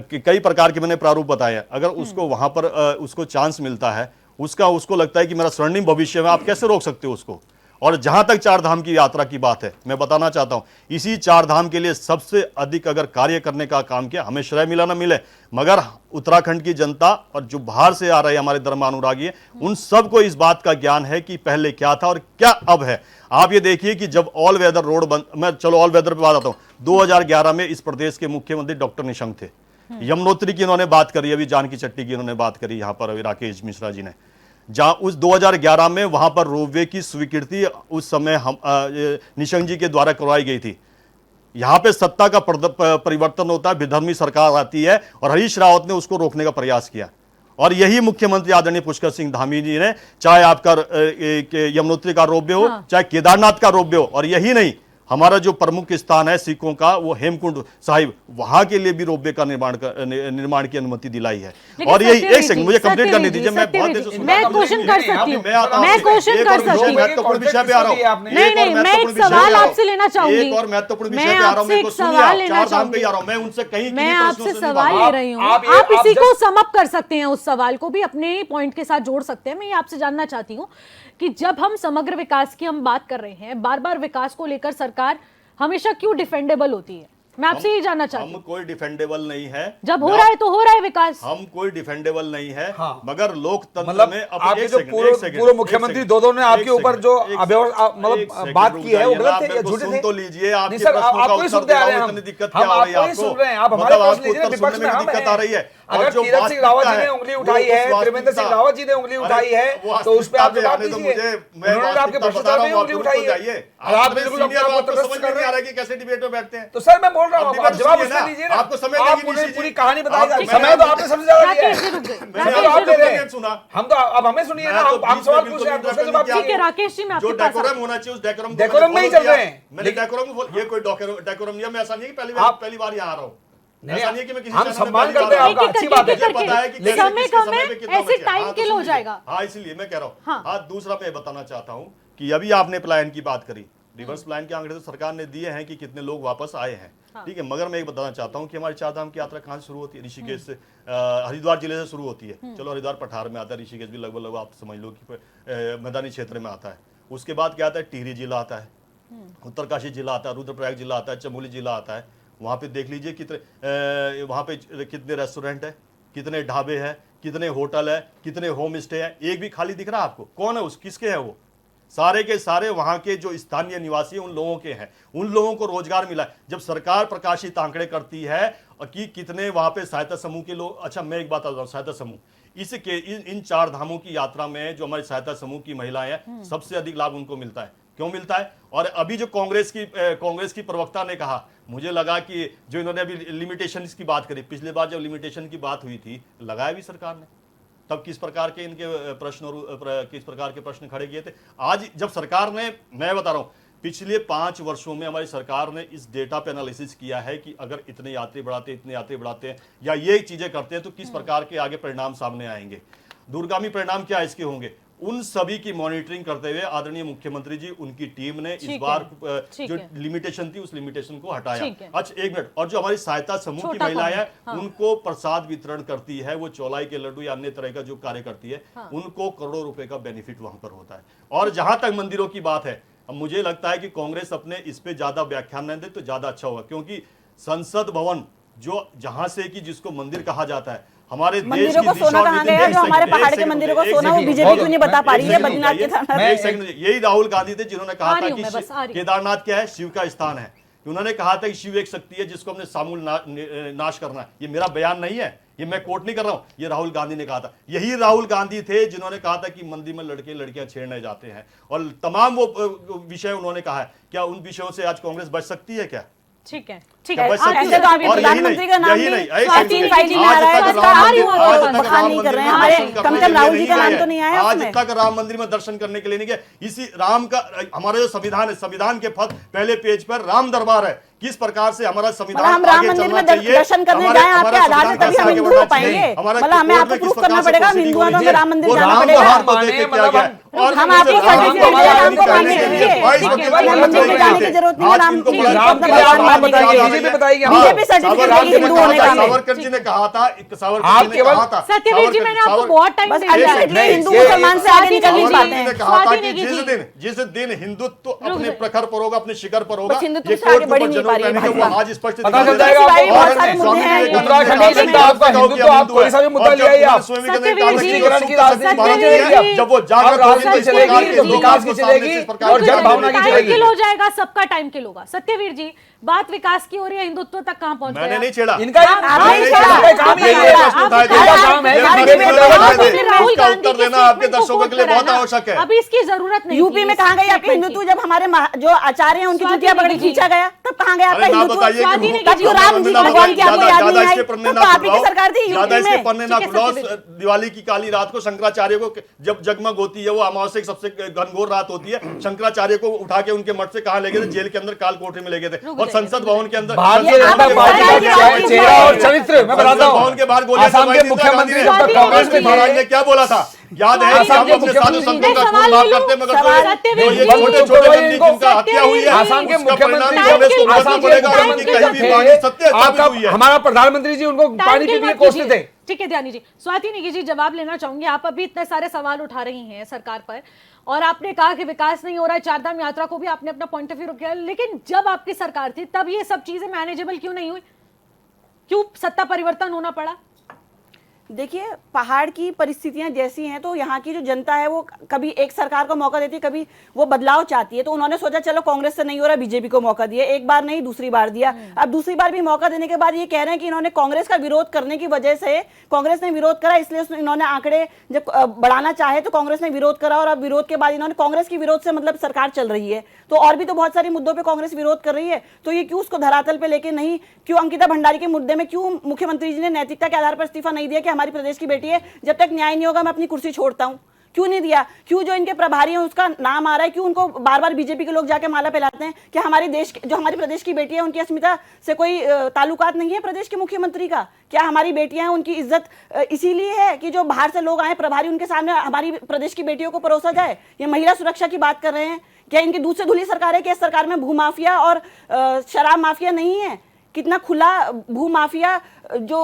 कई प्रकार के मैंने प्रारूप बताए हैं, अगर उसको वहां पर उसको चांस मिलता है, उसको लगता है कि मेरा स्वर्णिम भविष्य में, आप कैसे रोक सकते हो उसको? और जहां तक चारधाम की यात्रा की बात है, मैं बताना चाहता हूं, इसी चारधाम के लिए सबसे अधिक अगर कार्य करने का काम किया, हमें श्रेय मिला ना मिले, मगर उत्तराखंड की जनता और जो बाहर से आ रहे हमारे धर्मानुरागी हैं, उन सबको इस बात का ज्ञान है कि पहले क्या था और क्या अब है। आप ये देखिए कि जब ऑल वेदर रोड बन, मैं चलो ऑल वेदर पे बात आता हूं, 2011 में इस प्रदेश के मुख्यमंत्री डॉक्टर निशंक थे। यमुनोत्री की इन्होंने बात करी, अभी जानकी चट्टी की इन्होंने बात करी, यहां पर राकेश मिश्रा जी ने, जहां उस 2011 में वहां पर रोपवे की स्वीकृति उस समय निशंक जी के द्वारा करवाई गई थी। यहां पे सत्ता का परिवर्तन होता है, विधर्मी सरकार आती है और हरीश रावत ने उसको रोकने का प्रयास किया। और यही मुख्यमंत्री आदरणीय पुष्कर सिंह धामी जी ने, चाहे आपका यमुनोत्री का रोपवे हो, चाहे केदारनाथ का रोपवे हो, और यही नहीं, हमारा जो प्रमुख स्थान है सिखों का वो हेमकुंड साहिब, वहां के लिए भी रोपवे का निर्माण की अनुमति दिलाई है। और यही एक सेकंड मुझे कंप्लीट करने दीजिए, मैं बहुत देर से सुन रहा मैं हूं। क्वेश्चन कर सकती हूँ, मैं एक क्वेश्चन और कर सकती हूँ। महत्वपूर्ण विषय पे आ रहा हूँ। नहीं, मैं एक सवाल आपसे लेना चाहूंगी। एक और महत्वपूर्ण विषय मैं पे आ रहा हूँ, आपसे मेरे को एक सुनिए, सवाल लेना चार धाम पे चाहूंगी। आ रहा हूँ, मैं उनसे कहीं मैं आपसे सवाल ले रही हूँ, आप आप इसी को just- समअप कर सकते हैं, उस सवाल को भी अपने पॉइंट के साथ जोड़ सकते हैं। मैं ये आपसे जानना चाहती हूँ कि जब हम समग्र विकास की हम बात कर रहे हैं, बार बार विकास को लेकर सरकार हमेशा क्यों डिफेंडेबल होती है? मैं आपसे ये जानना चाहती हम हूँ। कोई डिफेंडेबल नहीं है, जब हो रहा है तो हो रहा है विकास। हम कोई डिफेंडेबल नहीं है, हाँ। मगर लोकतंत्र मतलब में आपके जो पूर्व मुख्यमंत्री दो ने आपके ऊपर जो मतलब बात की है वो गलत है या झूठे थे? तो लीजिए, आपके नहीं सर, प्रश्नों का आपको ही उत्तर सुनते आ रहे दे हैं रहा हूं, हम। इतनी दिक्कत हम क्या हो रही है आपको ही आपको? सुन रहे हैं, आप हमारे मतलब पास आपको लीजिए, उत्तर विपक्ष सुनने में में हम दिक्कत हैं। आ रही है। अगर तीरथ सिंह रावत जी ने उंगली उठाई है, त्रिवेंद्र सिंह रावत जी ने उंगली उठाई है, तो उस पर आप जवाब दीजिए। उन्होंने आपके भ्रष्टाचार में उंगली उठाई है और आप बिल्कुल अपने आप को तटस्थ कर रहे हैं। कैसे डिबेट में बैठते हैं? तो सर मैं बोल रहा हूँ, अब आप जवाब सुनिए उसका ना, दीजिए ना। आपको समय आप देगी पूरी निशी पूरी जी। कहानी बताइएगा। आप- समय तो आपने सबसे ज्यादा दिया राकेश जी है। रुक गए। मैंने समय तो आप दे रहे हैं। सुना। हम तो अब हमें सुनिए ना, मैं तो हम बीच सवाल में पूछ रहे हैं, बिल्कुल उसका जवाब नहीं ठीक है दीजिए। राकेश जी, मैं जो आपके पास डेकोरम आती हूँ। होना चाहिए उस डेकोरम डेकोरम में ही चल रहे हैं। मैंने डेकोरम को ये कोई डेकोरम नहीं है, मैं ऐसा नहीं है कि आप- पहली बार यहाँ आ रहा हूँ। नहीं, ऐसा नहीं है कि मैं किसी हम चैनल में सम्मान पहली बार करते हैं आ रहा हूँ। आपका, अच्छी बात है। मुझे पता है कि कैसे समय किसके कम समय है, पे कितना ऐसे बचे। टाइम हाँ, तो किल हो सुन लीजिए। जाएगा। हाँ, इसीलिए मैं कह रहा हूँ। हाँ। हाँ, दूसरा मैं बताना चाहता हूँ कि अभी आपने प्लान की बात करी, रिवर्स प्लान के आंकड़े तो सरकार ने दिए हैं कि कितने लोग वापस आए हैं, ठीक है। मगर मैं एक बताना चाहता हूँ कि हमारी चार धाम की यात्रा कहाँ से शुरू होती है? ऋषिकेश से, हरिद्वार जिले से शुरू होती है। चलो हरिद्वार पठार में आता है, ऋषिकेश भी लगभग आप समझ लो कि मैदानी क्षेत्र में आता है। उसके बाद क्या आता है? टिहरी जिला आता है, उत्तरकाशी जिला आता है, रुद्रप्रयाग जिला आता है, चमोली जिला आता है। वहाँ पे देख लीजिए कितने वहाँ पे कितने रेस्टोरेंट है, कितने ढाबे हैं, कितने होटल है, कितने होम स्टे हैं। एक भी खाली दिख रहा है आपको? कौन है उस, किसके हैं वो? सारे के सारे वहाँ के जो स्थानीय निवासी हैं उन लोगों के हैं, उन लोगों को रोजगार मिला है। जब सरकार प्रकाशित आंकड़े करती है कि कितने वहाँ पे सहायता समूह के लोग, अच्छा मैं एक बात बताता हूँ, सहायता समूह इसके इन चार धामों की यात्रा में जो हमारी सहायता समूह की महिलाएं हैं, सबसे अधिक लाभ उनको मिलता है। क्यों मिलता है? और अभी जो कांग्रेस की प्रवक्ता ने कहा, मुझे लगा कि जो इन्होंने अभी लिमिटेशन की बात करी, पिछली बार जब लिमिटेशन की बात हुई थी लगाया भी सरकार ने, तब किस प्रकार के इनके प्रश्न और किस प्रकार के प्रश्न खड़े किए थे। आज जब सरकार ने, मैं बता रहा हूं, पिछले 5 वर्षों में हमारी सरकार ने इस डेटा पे एनालिसिस किया है कि अगर इतने यात्री बढ़ाते हैं या ये चीजें करते हैं तो किस प्रकार के आगे परिणाम सामने आएंगे, दूरगामी परिणाम क्या इसके होंगे। उन सभी की मॉनिटरिंग करते हुए आदरणीय मुख्यमंत्री जी, उनकी टीम ने इस बार जो लिमिटेशन थी उस लिमिटेशन को हटाया। अच्छा एक मिनट, और जो हमारी सहायता समूह की महिलाएं हैं, उनको प्रसाद वितरण करती है, वो चौलाई के लड्डू या अन्य तरह का जो कार्य करती है, उनको करोड़ों रुपए का बेनिफिट वहां पर होता है। और जहां तक मंदिरों की बात है, अब मुझे लगता है कि कांग्रेस अपने इस पे ज्यादा व्याख्यान न दे तो ज्यादा अच्छा होगा, क्योंकि संसद भवन जो जहां से कि जिसको मंदिर कहा जाता है, हमारे देश मंदिरों की को दिशा सोना और कहाँ नीति- गया? एक जो हमारे सेकंड, पहाड़ एक के सेकंड, मंदिरों को एक सोना वो सेकंड, बीजेपी क्यों नहीं बता पा रही है? एक बद्रीनाथ सेकंड, केदारनाथ एक सेकंड, यही राहुल गांधी थे जिन्होंने कहा आ रही था हूं कि मैं, बस आ रही हूं। केदारनाथ क्या है? शिव का स्थान है। उन्होंने कहा था कि शिव एक शक्ति है जिसको हमने सामूल नाश करना है। ये मेरा बयान नहीं है, ये मैं कोट नहीं कर रहा हूं, ये राहुल गांधी ने कहा था। यही राहुल गांधी थे जिन्होंने कहा था कि मंदिर में लड़के लड़कियां छेड़ने जाते हैं, और तमाम वो विषय उन्होंने कहा है। क्या उन विषयों से आज कांग्रेस बच सकती है क्या? ठीक है क्या बच सकती ऐसे है? तो आप और यही प्रधानमंत्री का नहीं, नाम यही भी नहीं, स्वाति फाइल नहीं आ रहा है, आज तक सरकार राम ही मंदिर- वो आज तक बहाल राम नहीं कर रहे हैं। मंदिर में हमारे दर्शन कम करने से कम के राहुल लिए जी का नहीं नाम गए तो नहीं आया आज उसमें। तक राम मंदिर में दर्शन करने के लिए नहीं गए। इसी राम का, हमारा जो संविधान है, संविधान के पहले पेज पर राम दरबार है। किस प्रकार से हमारा संविधान मतलब हम राम आगे मंदिर चलना में चाहिए, दर्शन करने हमारे- जाएं आपके हमारा आधार से, संविधान तभी हम कैसे आगे हिंदू बढ़ना हो पाएंगे। चाहिए। हमारा मतलब हमें कोर्ट आपको में किस प्रूफ करना प्रकार से पड़ेगा, हम proceeding हिंदू हैं तो होनी हमें चाहिए। राम मंदिर वो जाना राम पड़ेगा। भगवान को देख के क्या गया। और हम मुझे आपको राम सर्टिफिकेट भगवान दे रहे हैं, को हमको कहने मानने के के लिए लिए। 22 ठीक है, बजे राम मंदिर में जाने की जरूरत नहीं है, आज राम इनको ठीक बुला- है, राम के लिए भगवान आप मानने के बताइए, लिए। बीजेपी बताइए। बीजेपी सर्टिफिकेट सावरकर देगी जी ने हिंदू कहा होने था, का। सावरकर जी ने कहा था, सावरकर आप जी ने केवल- कहा था, सत्यवीर जी, मैंने आपको बहुत टाइम बस दे दिया है। अल्टीमेटली हिंदू ये- मुसलमान से आगे निकल नहीं स्वाति पाते ने हैं। कहा था स्वाति कि नेगी जिस दिन हिंदुत्व अपने जाइए। प्रखर पर होगा, अपने शिखर पर होगा, बस हिंदुत्व ये से आगे कोर्ट बढ़ के नहीं ऊपर पा रही है जनों पहनेंगे, वो भाजपा। आज स्पष्ट पता दिखाई चल दे रहा है। जाएगा सिवाय आपको। बहुत सारे मुद्दे हैं। उत्तराखंड में जनता आपका हिंदुत्व, आप कोई सा भी मुद्दा ले आइए आप। सत्यवीर जी, की राजनीति सत्यवीर नहीं जी, जब वो अब जागृत होगी तो राजनीति इस प्रकार चलेगी, के लोग विकास आपको की सामने चलेगी से इस प्रकार और के जन लोग भावना की दिखाई टाइम चलेगी। किल हो जाएगा, सबका टाइम किल होगा। सत्यवीर जी, बात विकास की हो रही है, हिंदुत्व तक कहां पहुंच गया? मैंने नहीं छेड़ा। इनका आपने नहीं छेड़ा। छेड़ा। इनका काम ये ही है। प्रश्न उठाए थे। इनका काम है, ये इनका प्रश्न डिबेट उठाए करवाना थे। है। राहुल इसका गांधी उत्तर के देना आपके स्टेटमेंट को दर्शकों कोट के लिए बहुत कराना। आवश्यक है। अभी इसकी जरूरत नहीं यूपी थी, में इस कहाँ गई आपके स्टेटमेंट हिंदुत्व? की। जब हमारे जो आचार्य हैं उनकी स्वाति चुटिया पकड़ के नेगी जी। खींचा गया, तब कहाँ गया आपका अरे ना हिंदुत्व? बताइए स्वाति कि नेगी तब जो राम जी भगवान की आपको याद नहीं आई, तब तो आप ही की सरकार थी ज्यादा यूपी इसके में। पन्ने ना ठीक है, खुलाओ। सत्यवीर। दिवाली की काली रात को शंकराचार्य को जब जगमग होती है वो अमावस्या सबसे घनघोर रात होती है, शंकराचार्य को उठा के उनके मठ से कहाँ ले गए थे? जेल के अंदर काल कोठरी में ले गए थे, और संसद भवन के अंदर भारतीय जनता पार्टी का चेहरा और चरित्र मैं बताता हूँ। भवन के बाहर गोलियां आसाम चलवाई के थी मुख्यमंत्री इंदिरा जब तक गांधी कांग्रेस ने। में महाराज ने क्या बोला था? याद है कि आसाम हम के अपने साधु मुख्यमंत्री संतों का खून माफ करते, मगर जो ये छोटे छोटे बंदी जिनका हत्या हुई है, आसाम के उसका परिणाम मुख्यमंत्री कांग्रेस को आसाम भुगतना के पड़ेगा, और उनकी मुख्यमंत्री कहीं भी थे, वाणी सत्य साबित आपका हुई है। हमारा प्रधानमंत्री जी उनको पानी पीने के कोसते थे। ठीक है ध्यानी जी। स्वाति नेगी जी, जवाब लेना चाहूंगी। आप अभी इतने सारे सवाल उठा रही हैं सरकार पर, और आपने कहा कि विकास नहीं हो रहा है, चारधाम यात्रा को भी आपने अपना पॉइंट ऑफ व्यू रखा, लेकिन जब आपकी सरकार थी तब ये सब चीजें मैनेजेबल क्यों नहीं हुई? क्यों सत्ता परिवर्तन होना पड़ा? देखिए, पहाड़ की परिस्थितियां जैसी हैं, तो यहाँ की जो जनता है वो कभी एक सरकार को मौका देती है, कभी वो बदलाव चाहती है। तो उन्होंने सोचा चलो कांग्रेस से नहीं हो रहा, बीजेपी को मौका दिया, एक बार नहीं दूसरी बार दिया। अब दूसरी बार भी मौका देने के बाद ये कह रहे हैं कि इन्होंने कांग्रेस का विरोध करने की वजह से, कांग्रेस ने विरोध करा इसलिए इन्होंने आंकड़े जब बढ़ाना चाहे तो कांग्रेस ने विरोध करा, और अब विरोध के बाद इन्होंने कांग्रेस की विरोध से मतलब सरकार चल रही है। तो और भी तो बहुत सारे मुद्दों पे कांग्रेस विरोध कर रही है, तो ये क्यों उसको धरातल पे लेके नहीं, क्यों अंकिता भंडारी के मुद्दे में क्यों मुख्यमंत्री जी ने नैतिकता के आधार पर इस्तीफा नहीं दिया कि हमारी प्रदेश की बेटी है, जब तक न्याय नहीं होगा मैं अपनी कुर्सी छोड़ता हूं? क्यों नहीं दिया? क्यों जो इनके प्रभारी हैं उसका नाम आ रहा है, क्यों उनको बार बार बीजेपी के लोग जाके माला फैलाते हैं कि हमारे देश जो हमारी प्रदेश की बेटी है उनकी अस्मिता से कोई ताल्लुकात नहीं है प्रदेश के मुख्यमंत्री का? क्या हमारी बेटियां हैं उनकी इज्जत इसीलिए है कि जो बाहर से लोग आए प्रभारी उनके सामने हमारी प्रदेश की बेटियों को परोसा जाए? ये महिला सुरक्षा की बात कर रहे हैं क्या? इनकी दूध से धुली सरकार है क्या? इस सरकार में भूमाफिया और शराब माफिया नहीं है? कितना खुला भूमाफिया जो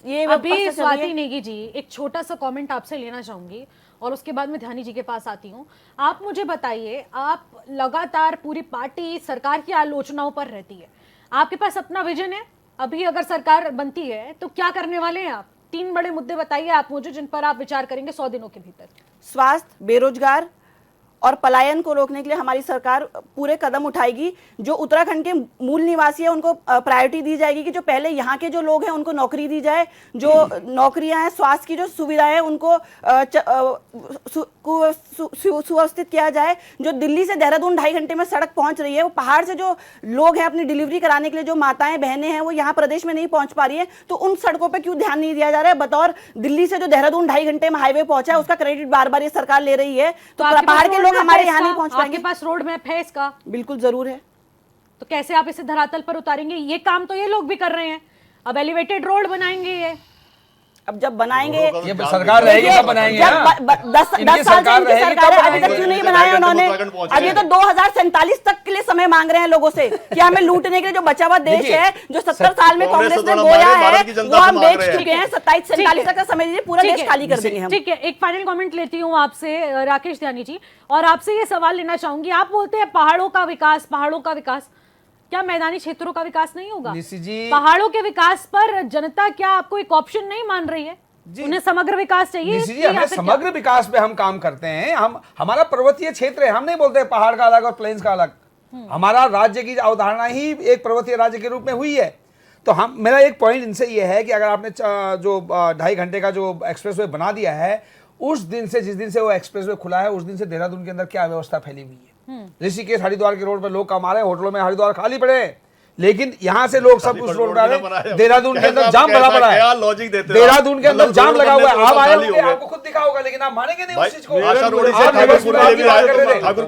ये अभी स्वाति नेगी जी, एक छोटा सा कमेंट आपसे लेना चाहूंगी और उसके बाद मैं ध्यानी जी के पास आती हूँ। आप मुझे बताइए, आप लगातार पूरी पार्टी सरकार की आलोचनाओं पर रहती है, आपके पास अपना विजन है? अभी अगर सरकार बनती है तो क्या करने वाले हैं आप? 3 बड़े मुद्दे बताइए आप मुझे जिन पर आप विचार करेंगे 100 दिनों के भीतर। स्वास्थ्य, बेरोजगार और पलायन को रोकने के लिए हमारी सरकार पूरे कदम उठाएगी। जो उत्तराखंड के मूल निवासी है उनको प्रायोरिटी दी जाएगी कि जो पहले यहाँ के जो लोग हैं उनको नौकरी दी जाए, जो नौकरियां हैं, स्वास्थ्य की जो सुविधाएं हैं उनको सुव्यवस्थित किया जाए। जो दिल्ली से देहरादून 2.5 घंटे में सड़क पहुंच रही है, वो पहाड़ से जो लोग हैं अपनी डिलीवरी कराने के लिए, जो माताएं बहनें हैं वो यहाँ प्रदेश में नहीं पहुंच पा रही है, तो उन सड़कों पर क्यों ध्यान नहीं दिया जा रहा है? बतौर दिल्ली से जो देहरादून 2.5 घंटे में हाईवे पहुंचा है उसका क्रेडिट बार बार ये सरकार ले रही है, तो पहाड़ के लोग हमारे यहाँ नहीं पहुंच पाएंगे। आपके पास रोड मैप है इसका? बिल्कुल जरूर है। तो कैसे आप इसे धरातल पर उतारेंगे? ये काम तो ये लोग भी कर रहे हैं, अब एलिवेटेड रोड बनाएंगे ये। अब जब बनाएंगे, ये सरकार रहेगी तब बनाएंगे ना। 10 साल से इनकी सरकार है, अभी तक क्यों नहीं बनाया उन्होंने? अब ये तो 2047 तक के लिए समय मांग रहे हैं लोगों से कि हमें लूटने के लिए जो बचा हुआ देश है, जो 70 साल में कांग्रेस ने बोया है, वो हम बेच चुके हैं। 27-47 तक का समय दीजिए, पूरा देश खाली कर देंगे हम। ठीक है, एक फाइनल कमेंट लेती हूँ आपसे राकेश ध्यानी जी, और आपसे ये सवाल लेना चाहूंगी। आप बोलते हैं पहाड़ों का विकास, पहाड़ों का विकास, क्या मैदानी क्षेत्रों का विकास नहीं होगा? पहाड़ों के विकास पर जनता क्या आपको एक ऑप्शन नहीं मान रही है? उन्हें समग्र विकास चाहिए। जी, हमें समग्र विकास पे हम काम करते हैं। हमारा पर्वतीय क्षेत्र है, हम नहीं बोलते पहाड़ का अलग और प्लेन्स का अलग। हमारा राज्य की अवधारणा ही एक पर्वतीय राज्य के रूप में हुई है। तो मेरा एक पॉइंट इनसे ये है कि अगर आपने जो 2.5 घंटे का जो एक्सप्रेसवे बना दिया है, उस दिन से, जिस दिन से वो एक्सप्रेसवे खुला है, उस दिन से देहरादून के अंदर क्या व्यवस्था फैली हुई है। ऋषिकेश हरिद्वार के रोड पर लोग कमा रहे हैं, होटलों में हरिद्वार खाली पड़े, लेकिन यहाँ से लोग सब उस रोड पर, देहरादून के अंदर जाम भरा पड़ा है, देहरादून के अंदर जाम लगा हुआ है। आप आए होंगे, आपको खुद दिखा होगा, लेकिन आप मानेंगे नहीं उस चीज को। आप रिवर्स प्लान की बात कर रहे थे, आप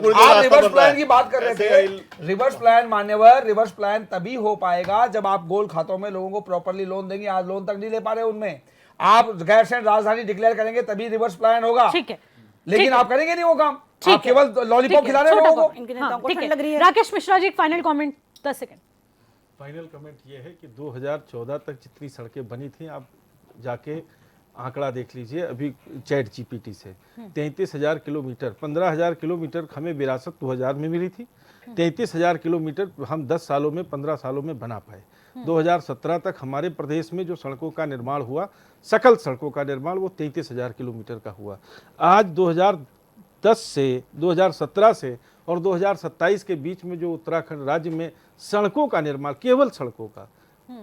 रिवर्स प्लान की बात कर रहे थे। रिवर्स प्लान मान्यवर, रिवर्स प्लान तभी हो पाएगा जब आप गोल्ड खातों में लोगों को प्रॉपरली लोन देंगे। आज लोन तक नहीं ले पा रहे उनमें। आप गैरसैंण राजधानी डिक्लेयर करेंगे तभी रिवर्स प्लान होगा। ठीक है, लेकिन आप करेंगे नहीं वो काम, आप केवल लॉलीपॉप खिला रहे लोगों को। इनके नेताओं को ठंड लग रही है। Rakesh Mishra ji, final comment 10 second. Final comment ये है कि 2014 तक जितनी सड़कें बनी थी, आप जाके आंकड़ा देख लीजिए अभी चैट जीपीटी से, 33,000 किलोमीटर, 15,000 किलोमीटर हमें विरासत 2000 में मिली थी। 33,000 किलोमीटर हम 10 सालों में, 15 सालों में बना पाए। 2017 तक हमारे प्रदेश में जो सड़कों का निर्माण हुआ, सकल सड़कों का निर्माण, वो 33,000 किलोमीटर का हुआ। आज 2010 से, 2017 से और 2027 के बीच में जो उत्तराखंड राज्य में सड़कों का निर्माण, केवल सड़कों का,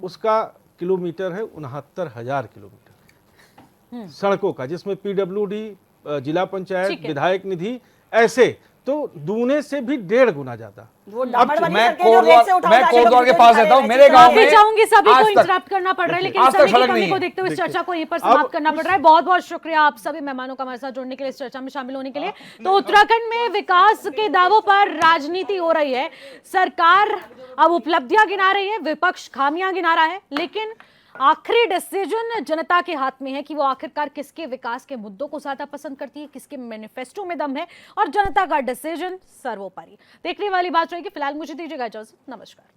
उसका किलोमीटर है 69,000 किलोमीटर सड़कों का, जिसमें पीडब्ल्यूडी, जिला पंचायत, विधायक निधि, ऐसे तो दूने से भी 1.5 गुना ज्यादा। वो डामर वाली मैं सड़कें जो रेत से उठा मैं उठा के कोटद्वार के लोग पास खड़े रहता हूँ, हैं, मेरे ऐसे गांव खड़े में हैं। मैं चाहूंगी सभी आज को तक- इंटरप्ट करना पड़ रहा है, लेकिन आज तक समय की सड़क कमी नहीं को है। देखते हुए इस चर्चा को यहीं पर अब समाप्त करना पड़ रहा है। बहुत बहुत शुक्रिया आप सभी मेहमानों का हमारे साथ जुड़ने के लिए, इस चर्चा में शामिल होने के लिए। तो उत्तराखंड में विकास के दावों पर राजनीति हो रही है, सरकार अब उपलब्धियां गिना रही है, विपक्ष खामियां गिना रहा है, लेकिन आखिरी डिसीजन जनता के हाथ में है कि वो आखिरकार किसके विकास के मुद्दों को ज्यादा पसंद करती है, किसके मैनिफेस्टो में दम है, और जनता का डिसीजन सर्वोपरि। देखने वाली बात रहेगी। फिलहाल मुझे दीजिएगा इजाजत, नमस्कार।